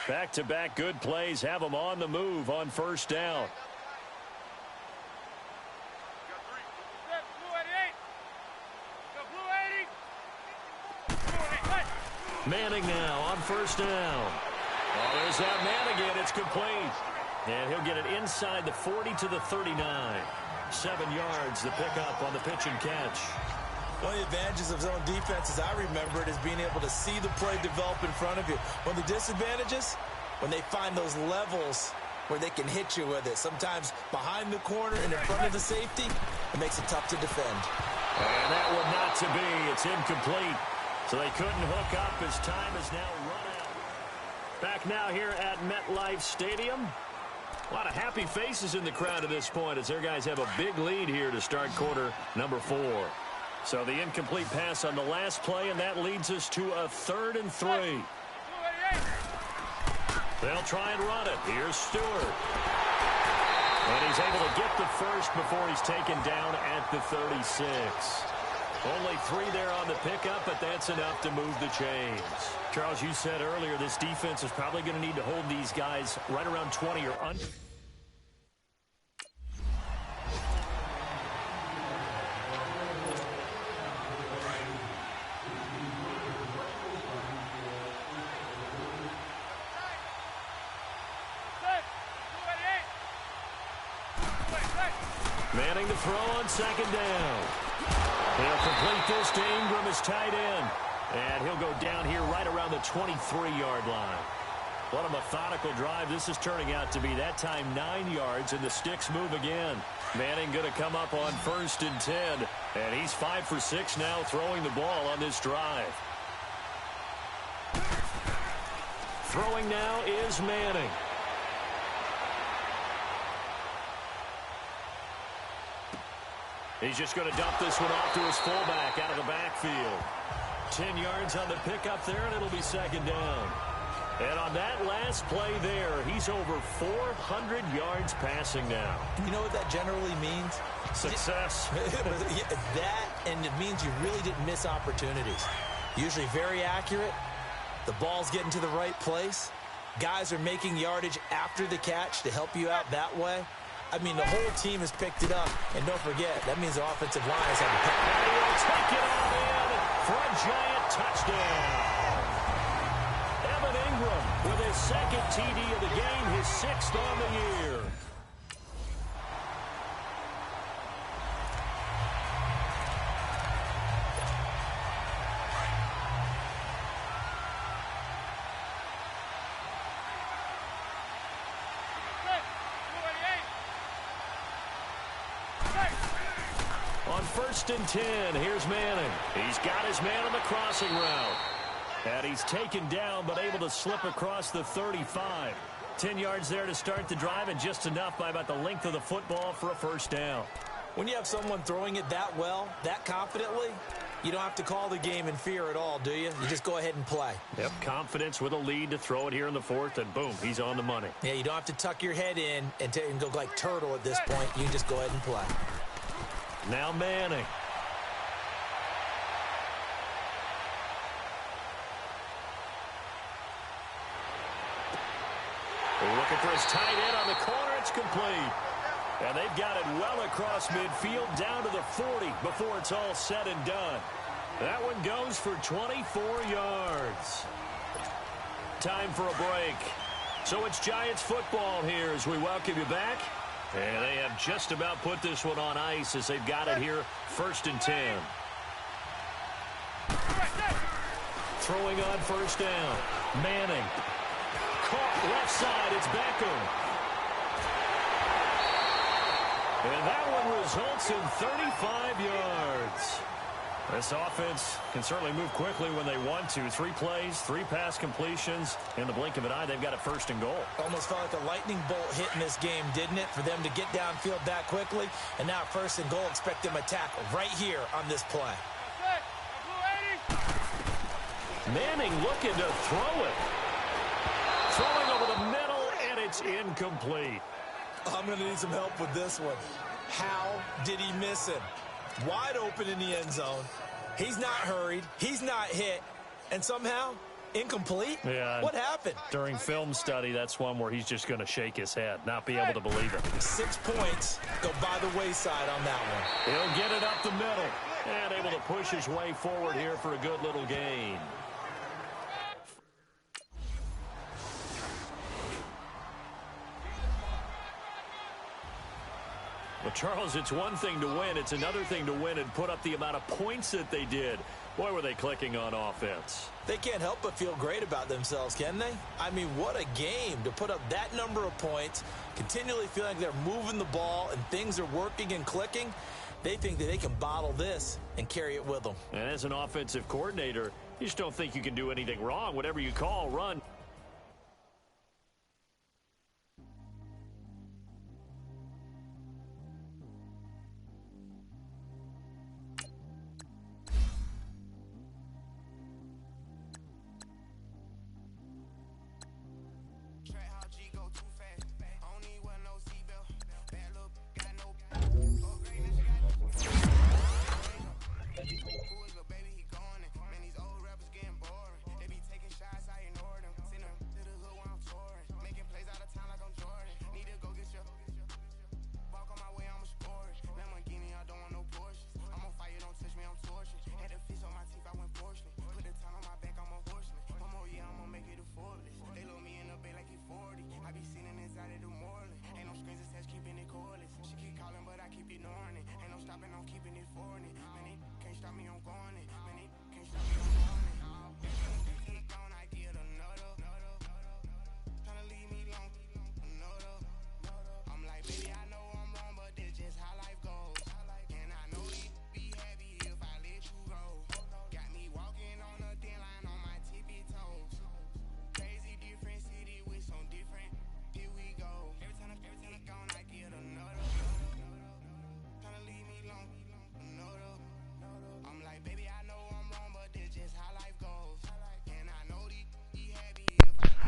Back-to-back good plays have them on the move on 1st down. Manning now on 1st down. Oh, there's that man again. It's complete. And he'll get it inside the 40 to the 39. 7 yards, the pickup on the pitch and catch. One of the advantages of zone defense, as I remember it, is being able to see the play develop in front of you. One of the disadvantages, when they find those levels where they can hit you with it. Sometimes behind the corner and in front of the safety, it makes it tough to defend. And that one not to be. It's incomplete. So they couldn't hook up as time is now run out. Back now here at MetLife Stadium. A lot of happy faces in the crowd at this point as their guys have a big lead here to start quarter number 4. So the incomplete pass on the last play, and that leads us to a 3rd and 3. They'll try and run it. Here's Stewart. And he's able to get the first before he's taken down at the 36. Only 3 there on the pickup, but that's enough to move the chains. Charles, you said earlier this defense is probably going to need to hold these guys right around 20 or under. Manning to throw on 2nd down. He'll complete this to Ingram as tight end. And he'll go down here right around the 23-yard line. What a methodical drive this is turning out to be. That time 9 yards, and the sticks move again. Manning going to come up on 1st and 10. And he's 5 for 6 now throwing the ball on this drive. Throwing now is Manning. He's just going to dump this one off to his fullback out of the backfield. 10 yards on the pickup there, and it'll be 2nd down. And on that last play there, he's over 400 yards passing now. You know what that generally means? Success. That, and it means you really didn't miss opportunities. Usually very accurate. The ball's getting to the right place. Guys are making yardage after the catch to help you out that way. I mean, the whole team has picked it up. And don't forget, that means the offensive line has had to pick it up. And he will take it all in for a giant touchdown. Evan Ingram with his 2nd TD of the game, his 6th on the year. On 1st and 10, here's Manning. He's got his man on the crossing route. And he's taken down, but able to slip across the 35. 10 yards there to start the drive, and just enough by about the length of the football for a 1st down. When you have someone throwing it that well, that confidently, you don't have to call the game in fear at all, do you? You just go ahead and play. Yep, confidence with a lead to throw it here in the 4th, and boom, he's on the money. Yeah, you don't have to tuck your head in and go like turtle at this point. You just go ahead and play. Now Manning. Looking for his tight end on the corner. It's complete. And they've got it well across midfield down to the 40 before it's all said and done. That one goes for 24 yards. Time for a break. So it's Giants football here as we welcome you back. And they have just about put this one on ice as they've got it here 1st and 10. Throwing on 1st down. Manning. Caught left side. It's Beckham. And that one results in 35 yards. This offense can certainly move quickly when they want to. 3 plays, 3 pass completions. In the blink of an eye, they've got it 1st and goal. Almost felt like a lightning bolt hit in this game, didn't it? For them to get downfield that quickly. And now 1st and goal, expect them to tackle right here on this play. Manning looking to throw it. Throwing over the middle, and it's incomplete. I'm going to need some help with this one. How did he miss him? Wide open in the end zone. He's not hurried. He's not hit. And somehow, incomplete? Yeah. What happened? During film study, that's one where he's just going to shake his head, not be able to believe it. 6 points go by the wayside on that one. He'll get it up the middle and able to push his way forward here for a good little gain. Well, Charles, it's one thing to win. It's another thing to win and put up the amount of points that they did. Boy, were they clicking on offense. They can't help but feel great about themselves, can they? I mean, what a game to put up that number of points, continually feel like they're moving the ball and things are working and clicking. They think that they can bottle this and carry it with them. And as an offensive coordinator, you just don't think you can do anything wrong. Whatever you call, run.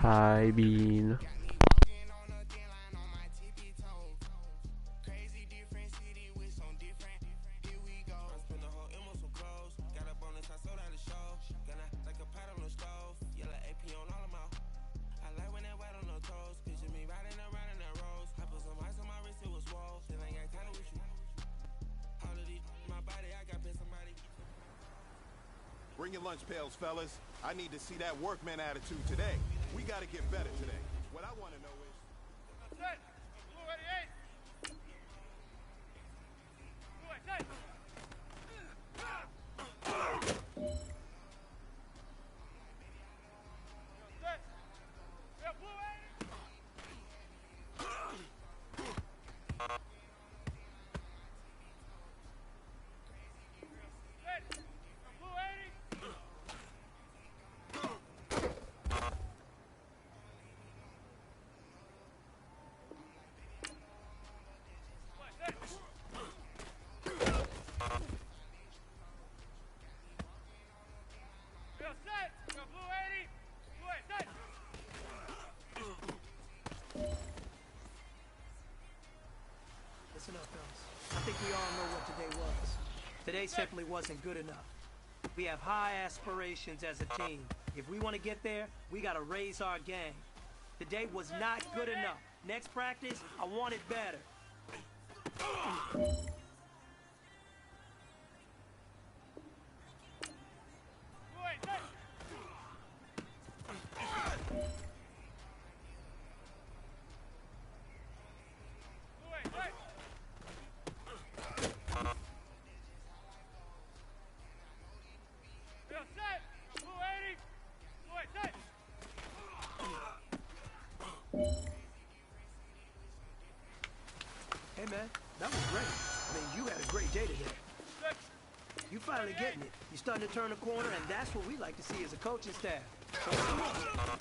Hi, Bean. Bring your lunch pails, fellas. I need to see that workman attitude today. We got to get better today. What I want to know is... Set! Blue 88! Blue 88! Set! Yeah, Blue 80! Set! Blue 80! Listen up, fellas. I think we all know what today was. Today simply wasn't good enough. We have high aspirations as a team. If we want to get there, we got to raise our game. Today was not good enough. Next practice, I want it better. Hey man, that was great. I mean, you had a great day today. You finally getting it. You're starting to turn the corner, and that's what we like to see as a coaching staff. So come on.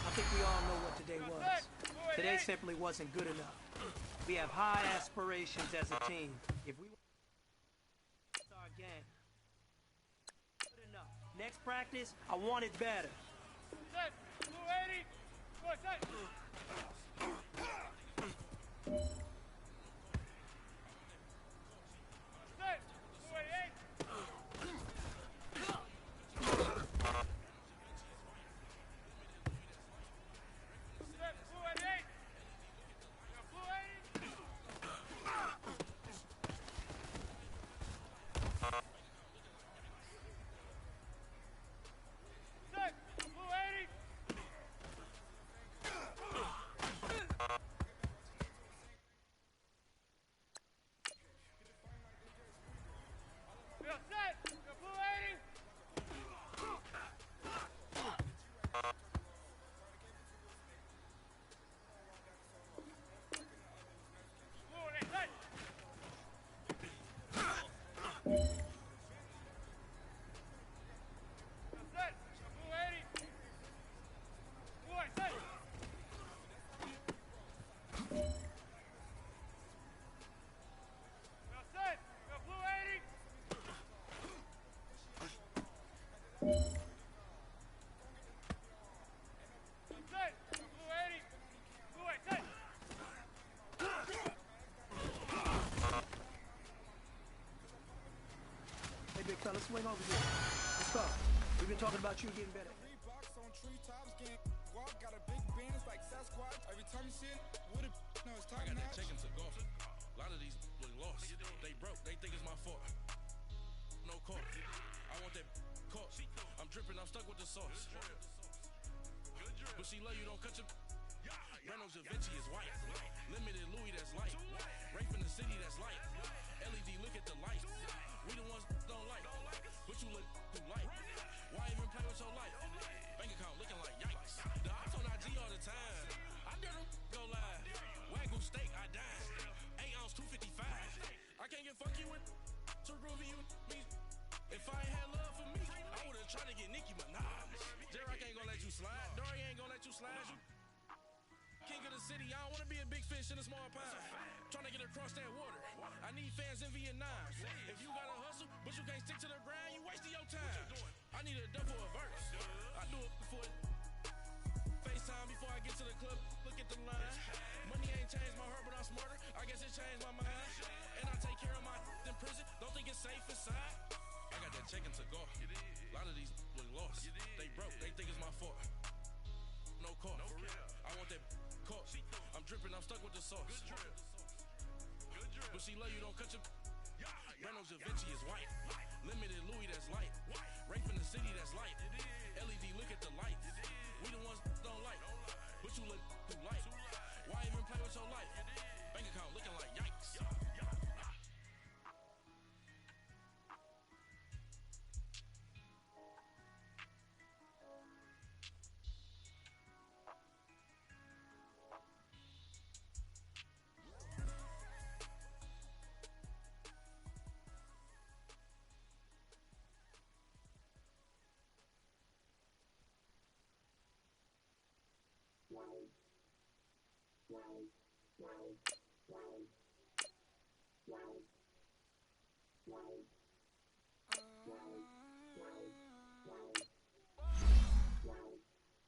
I think we all know what today was. Today simply wasn't good enough. We have high aspirations as a team. If we want our game, good enough. Next practice, I want it better. Let's swing over here. Let's go. We've been talking about you getting better. Reeboks on treetops, getting walk, got a big Benz like Sasquatch. Every time you see it, with it, no, it's top I got notch. that chicken to golf. A lot of these look lost. They broke. They think it's my fault. No caught. I want that caught. I'm dripping. I'm stuck with the sauce. But she love you. Don't cut your. Brando Da Vinci is white. Limited Louis that's light. Rape in the city that's light. LED look at the light. We the ones don't like. But you look too light. Why even play with your life? Bank account looking like yikes. The ops on IG all the time. I dare them go live. Wagyu steak, I dine. 8 ounce 255. I can't get fuck you with too groovy you me. If I ain't had love for me, I would've tried to get Nicki Minaj. J-Rock ain't gonna let you slide. Dory ain't gonna let you slide. You king of the city, I don't wanna be a big fish in a small pond. Trying to get across that water. I need fans in Vietnam. If you gotta hustle, but you can't stick to the grind, you wasting your time. I need a double a verse. I do it for it. sauce. But she love you, don't cut your. Reynolds Da Vinci is white. Limited Louis, that's light. Rape in the city, that's light. LED, look at the light. We the ones don't like. But you look too light. Why even play with your life? Bank account looking like yikes.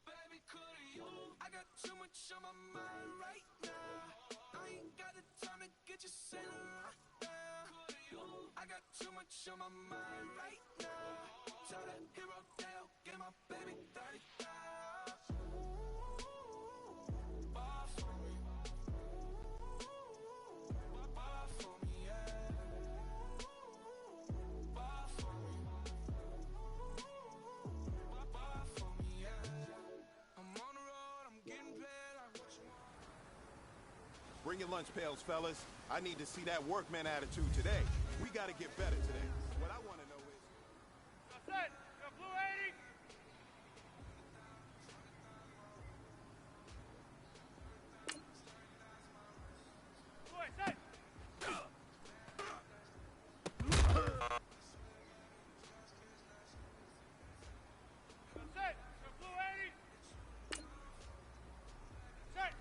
Baby, couldn't you? I got too much on my mind right now. I ain't got the time to get you sailing right now. I got too much on my mind right now. Tell that hero Dale, get my baby 30,000. Bar for me. Bar for me, yeah. Bar for me. Bar for me, yeah. I'm on the road, I'm getting paid like what you want. Bring your lunch pails, fellas. I need to see that workman attitude today. We got to get better today. What I want to know is... Set. Got blue 80. Blue 80, set. Set. Got blue 80. Set.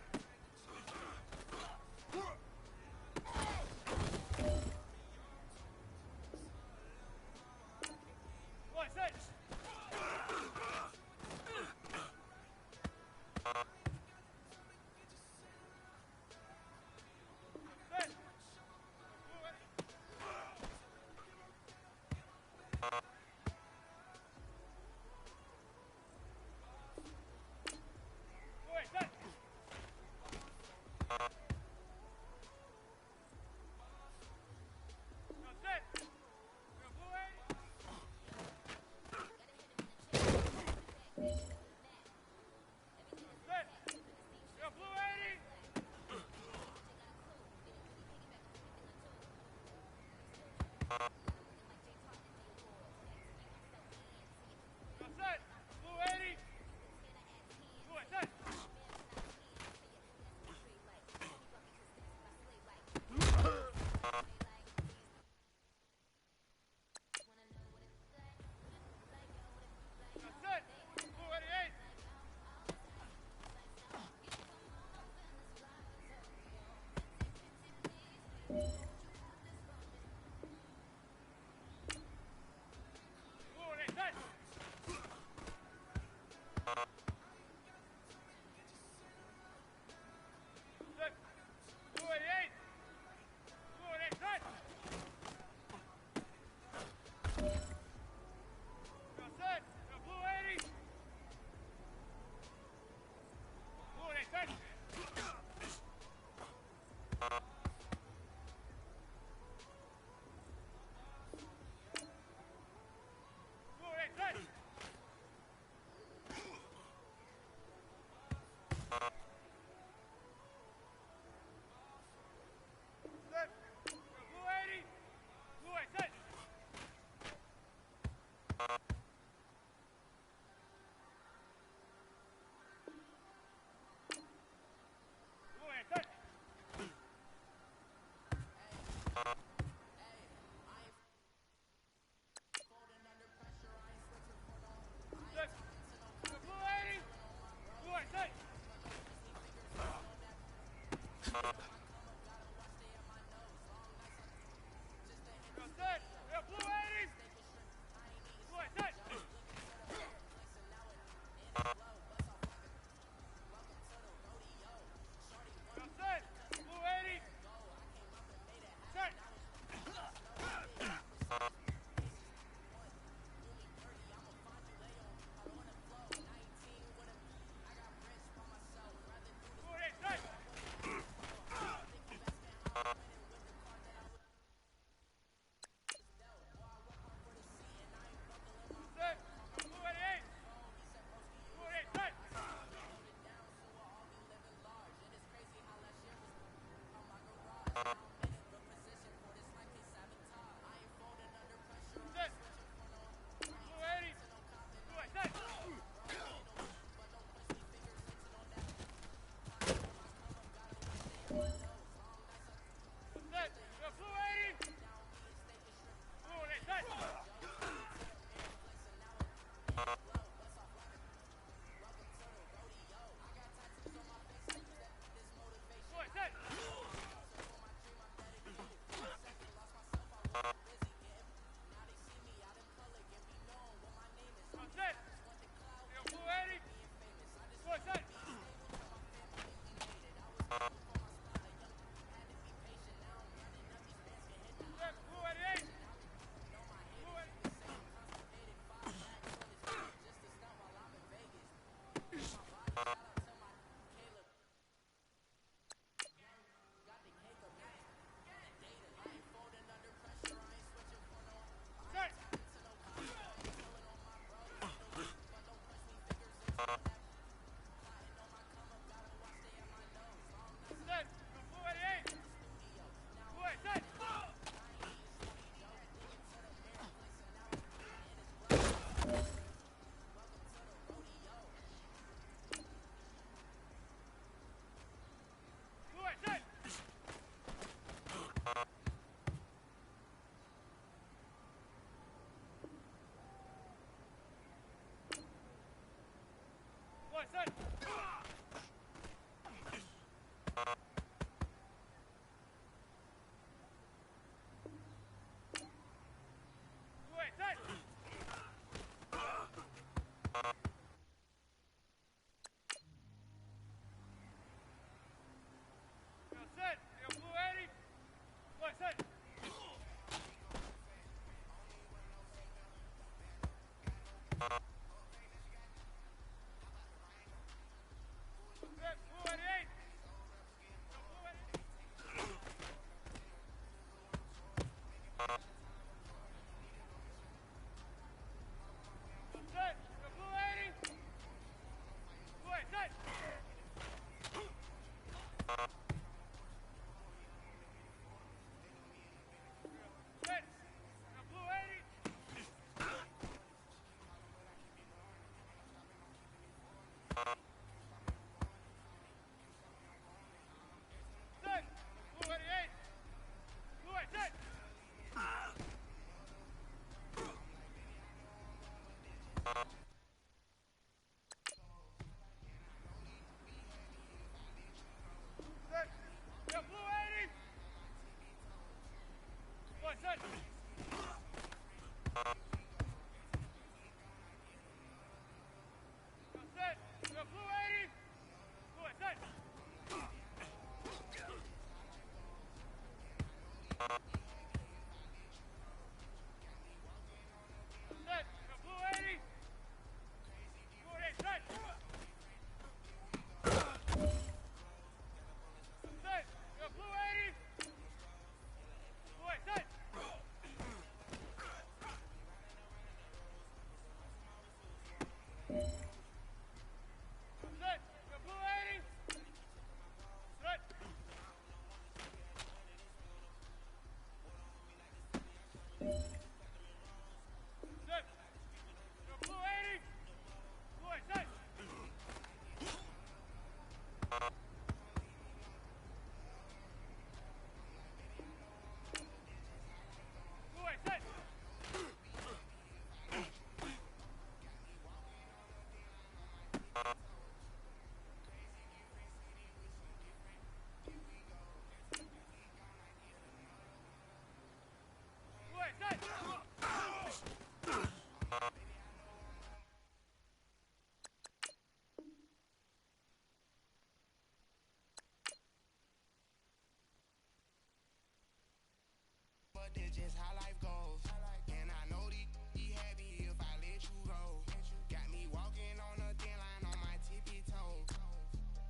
That's just how life goes. And I know these happy if I let you go. Got me walking on a thin line on my tippy toes.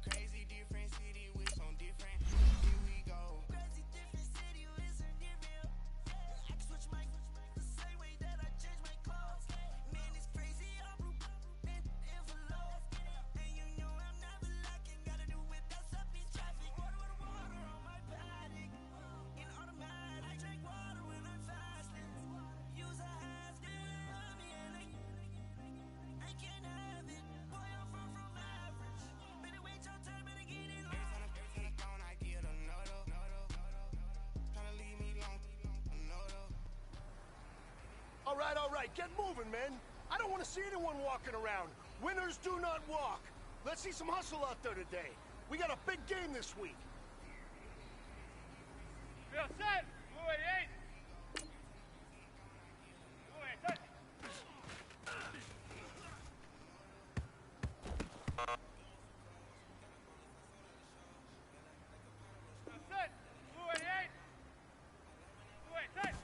Crazy different city with some different. Here we go. Crazy different city with some different. I can switch my the same way that I change my clothes. Man, it's crazy. I'm in envelope. And you know I'm never lacking. Gotta do it that's up in traffic. Water on my paddock. In automatic. I drink water when I'm fasting. Use a half on me and I can't have it. Boy, I'm far from average. Better wait your turn, better get in line. Every time I count, I get another. Tryna leave me long, another. All right, get moving, man. I don't want to see anyone walking around. Winners do not walk. Let's see some hustle out there today. We got a big game this week. Real set. Blue 88. Blue 88. Real set. Blue 88. Blue 88.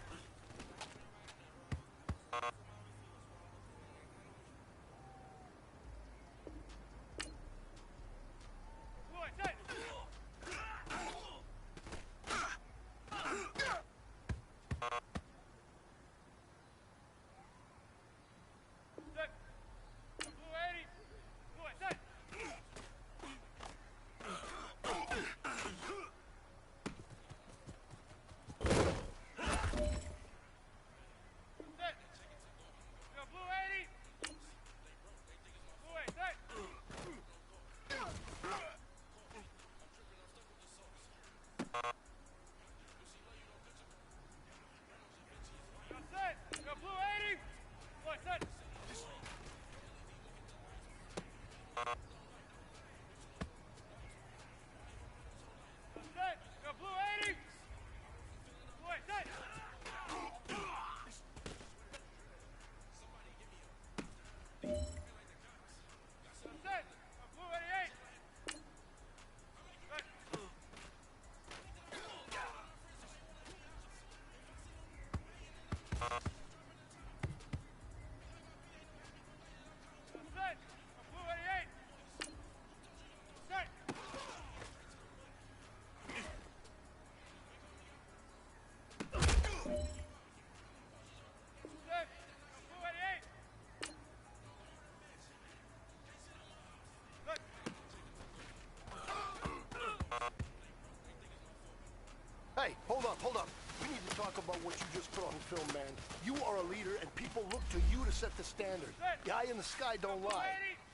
Hey, hold up. We need to talk about what you just put on film, man. You are a leader, and people look to you to set the standard. The eye in the sky don't lie.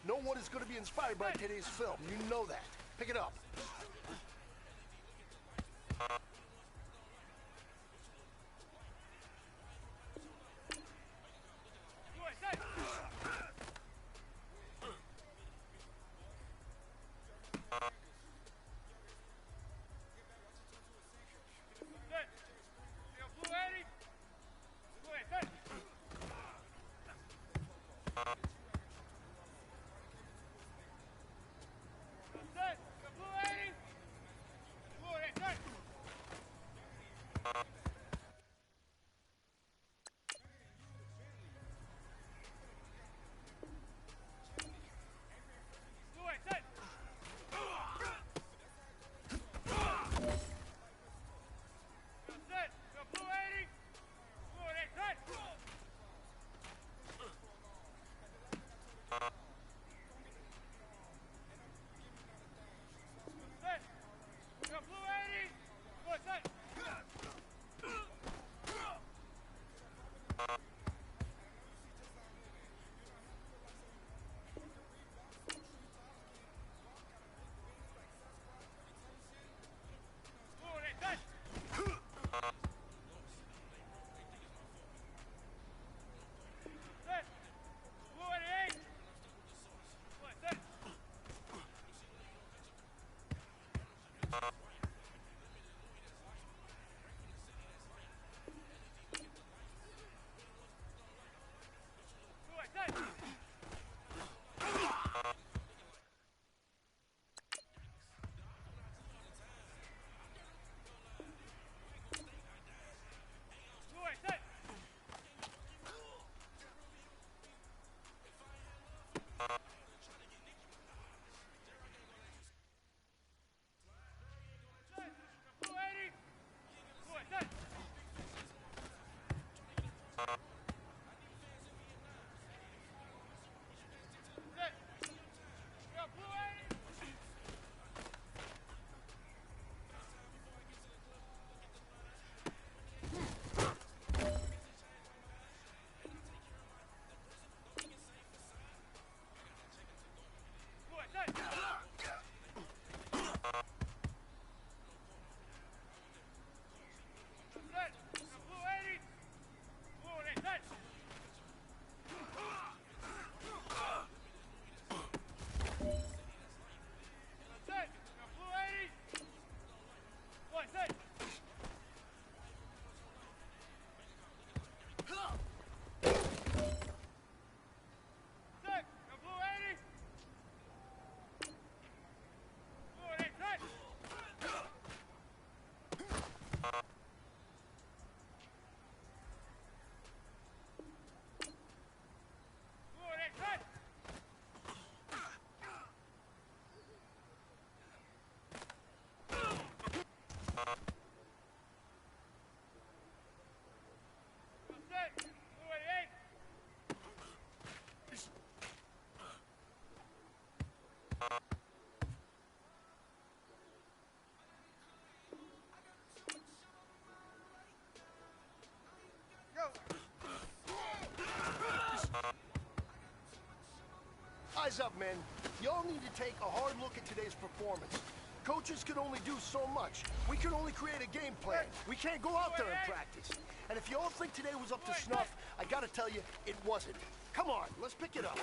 No one is going to be inspired by today's film. You know that. Pick it up. Eyes up, men. Y'all need to take a hard look at today's performance. Coaches can only do so much. We can only create a game plan. We can't go out there and practice. And if y'all think today was up to snuff, I gotta tell you, it wasn't. Come on, let's pick it up.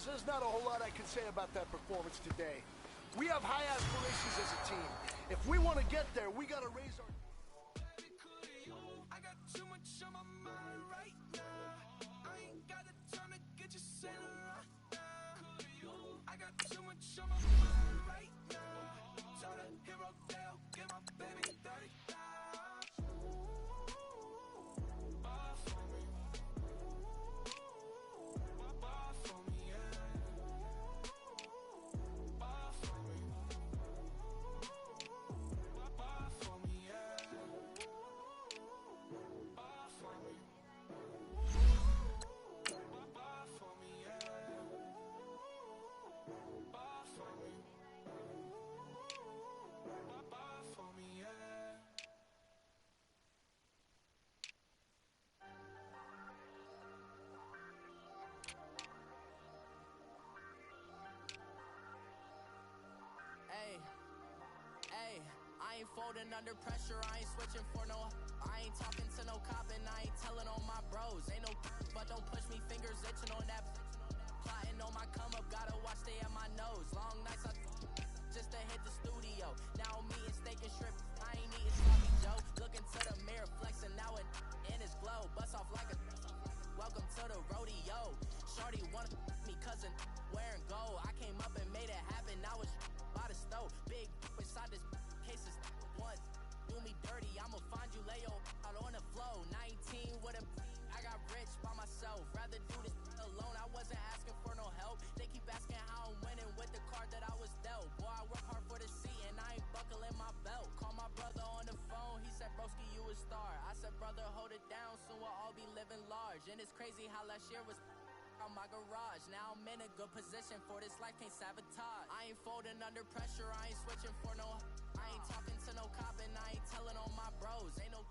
Coach, there's not a whole lot I can say about that performance today. We have high aspirations as a team. If we want to get there, we got to raise our... I got too much on my mind right now. I ain't got the time to get you sent around now. I got too much on my mind right now. Tell the hero Dale, get my baby 30,000. Buy for me. Buy for me, yeah. Buy for me. Buy for me, yeah. Buy for me. Buy for me, yeah. Buy for me. Buy for me, yeah. Hey, hey, I ain't folding under pressure, I ain't switching for no. I ain't talking to no cop and I ain't telling on my bros. Ain't no but don't push me, fingers itching on that. Plotting on my come up, gotta watch stay at my nose. Long nights I just to hit the studio. Now I'm eating steak and shrimp, I ain't eating sloppy Joe. Looking to the mirror, flexing now and in his glow. Bust off like a welcome to the rodeo. Shorty wanna me cousin wearing gold. I came up and made it happen, now it's by the stove. Big inside this case is one. Do me dirty, I'ma find you, lay your out on the flow. 19 with a I got rich by myself. Rather do this alone, I wasn't asking for no help. They keep asking how I'm winning with the card that I was dealt. Boy, I work hard for the seat and I ain't buckling my belt. Call my brother on the phone, he said, broski, you a star. I said, brother, hold it down, soon we'll all be living large. And it's crazy how last year was on my garage. Now I'm in a good position for this life, can't sabotage. I ain't folding under pressure, I ain't switching for no. I ain't talking to no cop and I ain't telling on my bros. Ain't no.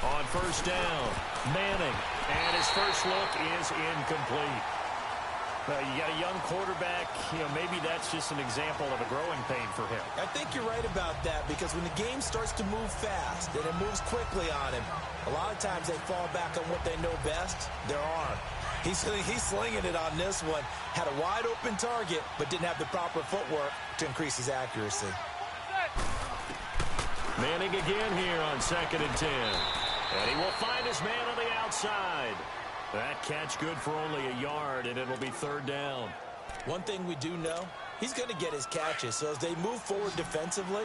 On first down, Manning, and his first look is incomplete. You got a young quarterback, maybe that's just an example of a growing pain for him. I think you're right about that, because when the game starts to move fast and it moves quickly on him, a lot of times they fall back on what they know best, their arm. He's slinging it on this one. Had a wide open target, but didn't have the proper footwork to increase his accuracy. Manning again here on 2nd and 10. And he will find his man on the outside. That catch good for only a yard, and it'll be 3rd down. One thing we do know, he's going to get his catches. So as they move forward defensively,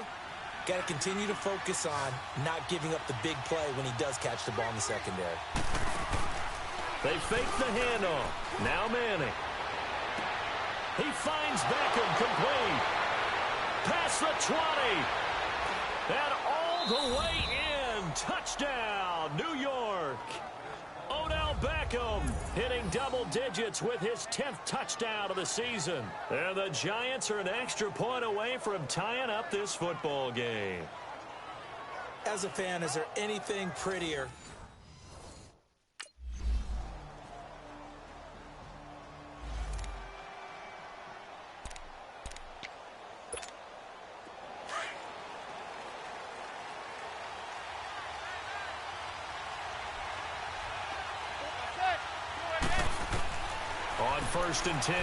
got to continue to focus on not giving up the big play when he does catch the ball in the secondary. They fake the handoff. Now Manning. He finds Beckham complete. Past the 20. And all the way in. Touchdown, New York. Odell Beckham hitting double digits with his 10th touchdown of the season. And the Giants are an extra point away from tying up this football game. As a fan, is there anything prettier? On 1st and 10,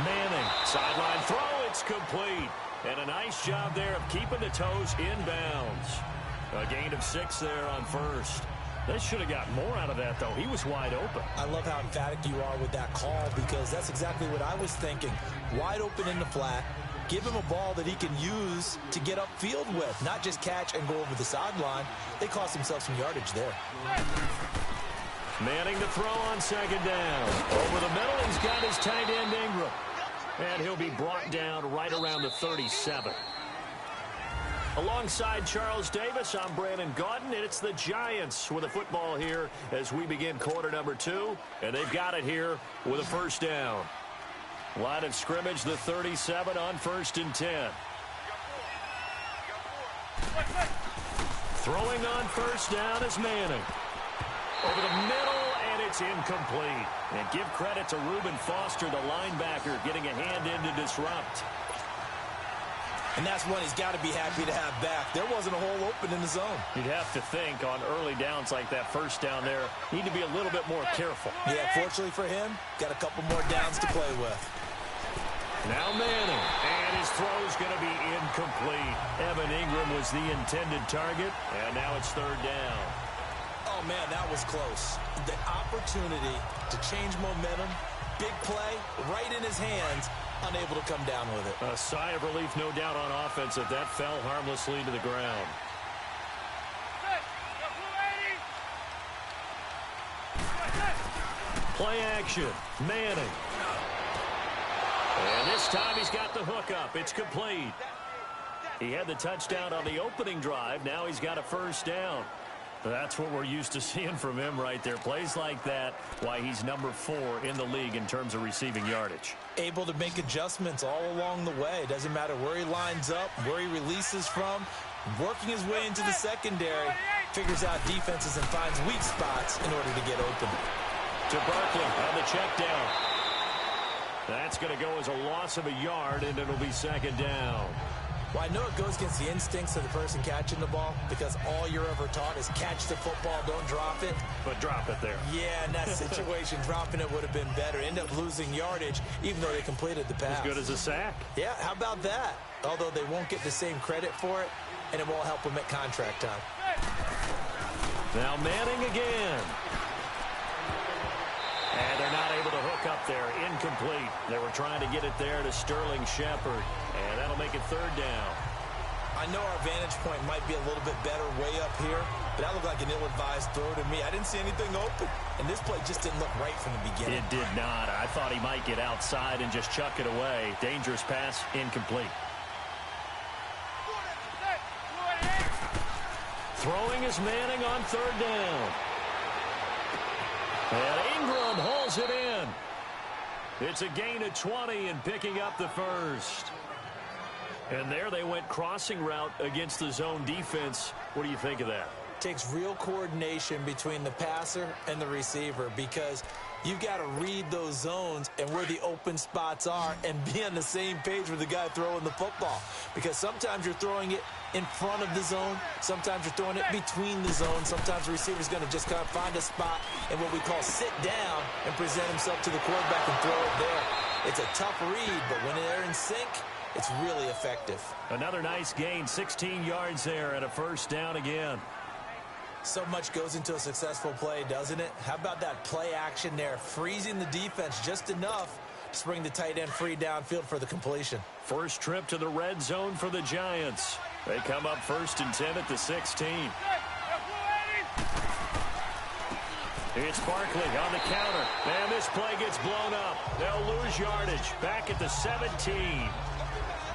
Manning, sideline throw, it's complete. And a nice job there of keeping the toes inbounds. A gain of 6 there on 1st. They should have got more out of that, though. He was wide open. I love how emphatic you are with that call, because that's exactly what I was thinking. Wide open in the flat. Give him a ball that he can use to get upfield with, not just catch and go over the sideline. They cost themselves some yardage there. Manning to throw on 2nd down. Over the middle, he's got his tight end Ingram. And he'll be brought down right around the 37. Alongside Charles Davis, I'm Brandon Gaudin, and it's the Giants with a football here as we begin quarter number 2. And they've got it here with a 1st down. Line of scrimmage, the 37 on 1st and 10. Throwing on 1st down is Manning. Over the middle, and it's incomplete. And give credit to Reuben Foster, the linebacker, getting a hand in to disrupt. And that's one he's got to be happy to have back. There wasn't a hole open in the zone. You'd have to think on early downs like that 1st down there, need to be a little bit more careful. Yeah, fortunately for him, got a couple more downs to play with. Now Manning, and his throw's going to be incomplete. Evan Ingram was the intended target, and now it's 3rd down. Oh, man, that was close. The opportunity to change momentum, big play, right in his hands, unable to come down with it. A sigh of relief, no doubt, on offense if that fell harmlessly to the ground. Play action. Manning. And this time he's got the hook up. It's complete. He had the touchdown on the opening drive. Now he's got a 1st down. That's what we're used to seeing from him right there. Plays like that, why he's number 4 in the league in terms of receiving yardage. Able to make adjustments all along the way. Doesn't matter where he lines up, where he releases from. Working his way into the secondary. Figures out defenses and finds weak spots in order to get open. To Barkley on the check down. That's going to go as a loss of a yard, and it'll be 2nd down. Well, I know it goes against the instincts of the person catching the ball because all you're ever taught is catch the football, don't drop it. But drop it there. Yeah, in that situation, dropping it would have been better. End up losing yardage, even though they completed the pass. As good as a sack. Yeah, how about that? Although they won't get the same credit for it, and it won't help them at contract time. Now Manning again. And they're not able to hook up there. Incomplete. They were trying to get it there to Sterling Shepard. And that'll make it 3rd down. I know our vantage point might be a little bit better way up here, but that looked like an ill-advised throw to me. I didn't see anything open, and this play just didn't look right from the beginning. It did not. I thought he might get outside and just chuck it away. Dangerous pass, incomplete. Throwing is Manning on 3rd down. And Ingram hauls it in. It's a gain of 20 and picking up the 1st. And there they went crossing route against the zone defense. What do you think of that? Takes real coordination between the passer and the receiver because you've got to read those zones and where the open spots are and be on the same page with the guy throwing the football. Because sometimes you're throwing it in front of the zone. Sometimes you're throwing it between the zones. Sometimes the receiver's going to just kind of find a spot and what we call sit down and present himself to the quarterback and throw it there. It's a tough read, but when they're in sync, it's really effective. Another nice gain, 16 yards there and a 1st down again. So much goes into a successful play, doesn't it? How about that play action there? Freezing the defense just enough to bring the tight end free downfield for the completion. First trip to the red zone for the Giants. They come up 1st and 10 at the 16. It's Barkley on the counter. And this play gets blown up. They'll lose yardage. Back at the 17.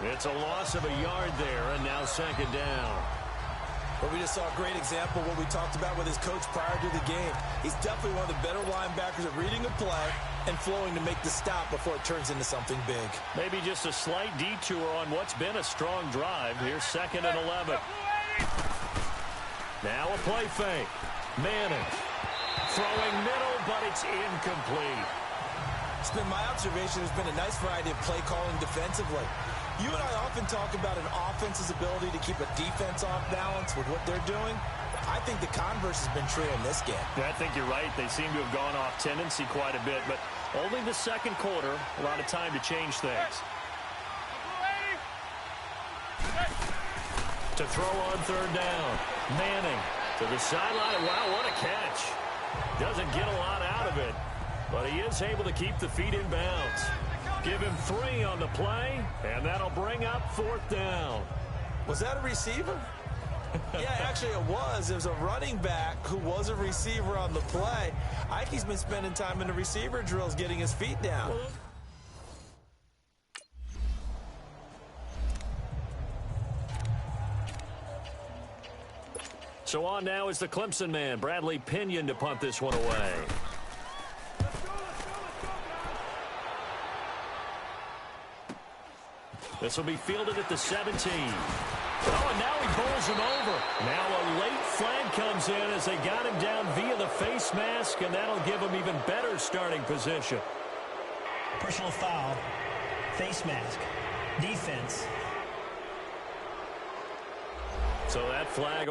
It's a loss of a yard there, and now 2nd down. But we just saw a great example of what we talked about with his coach prior to the game. He's definitely one of the better linebackers at reading a play and flowing to make the stop before it turns into something big. Maybe just a slight detour on what's been a strong drive. Here's 2nd and 11. Now a play fake. Manning throwing middle, but it's incomplete. It's been my observation there's been a nice variety of play calling defensively. You and I often talk about an offense's ability to keep a defense off balance with what they're doing. I think the converse has been true in this game. I think you're right. They seem to have gone off tendency quite a bit, but only the 2nd quarter, a lot of time to change things. To throw on 3rd down. Manning to the sideline. Wow, what a catch. Doesn't get a lot out of it, but he is able to keep the feet in bounds. Give him 3 on the play, and that'll bring up 4th down. Was that a receiver? Yeah, actually it was. It was a running back who was a receiver on the play. I think he's been spending time in the receiver drills getting his feet down. So on now is the Clemson man, Bradley Pinion, to punt this one away. This will be fielded at the 17. Oh, and now he bowls him over. Now a late flag comes in as they got him down via the face mask, and that'll give him even better starting position. Personal foul, face mask, defense. So that flag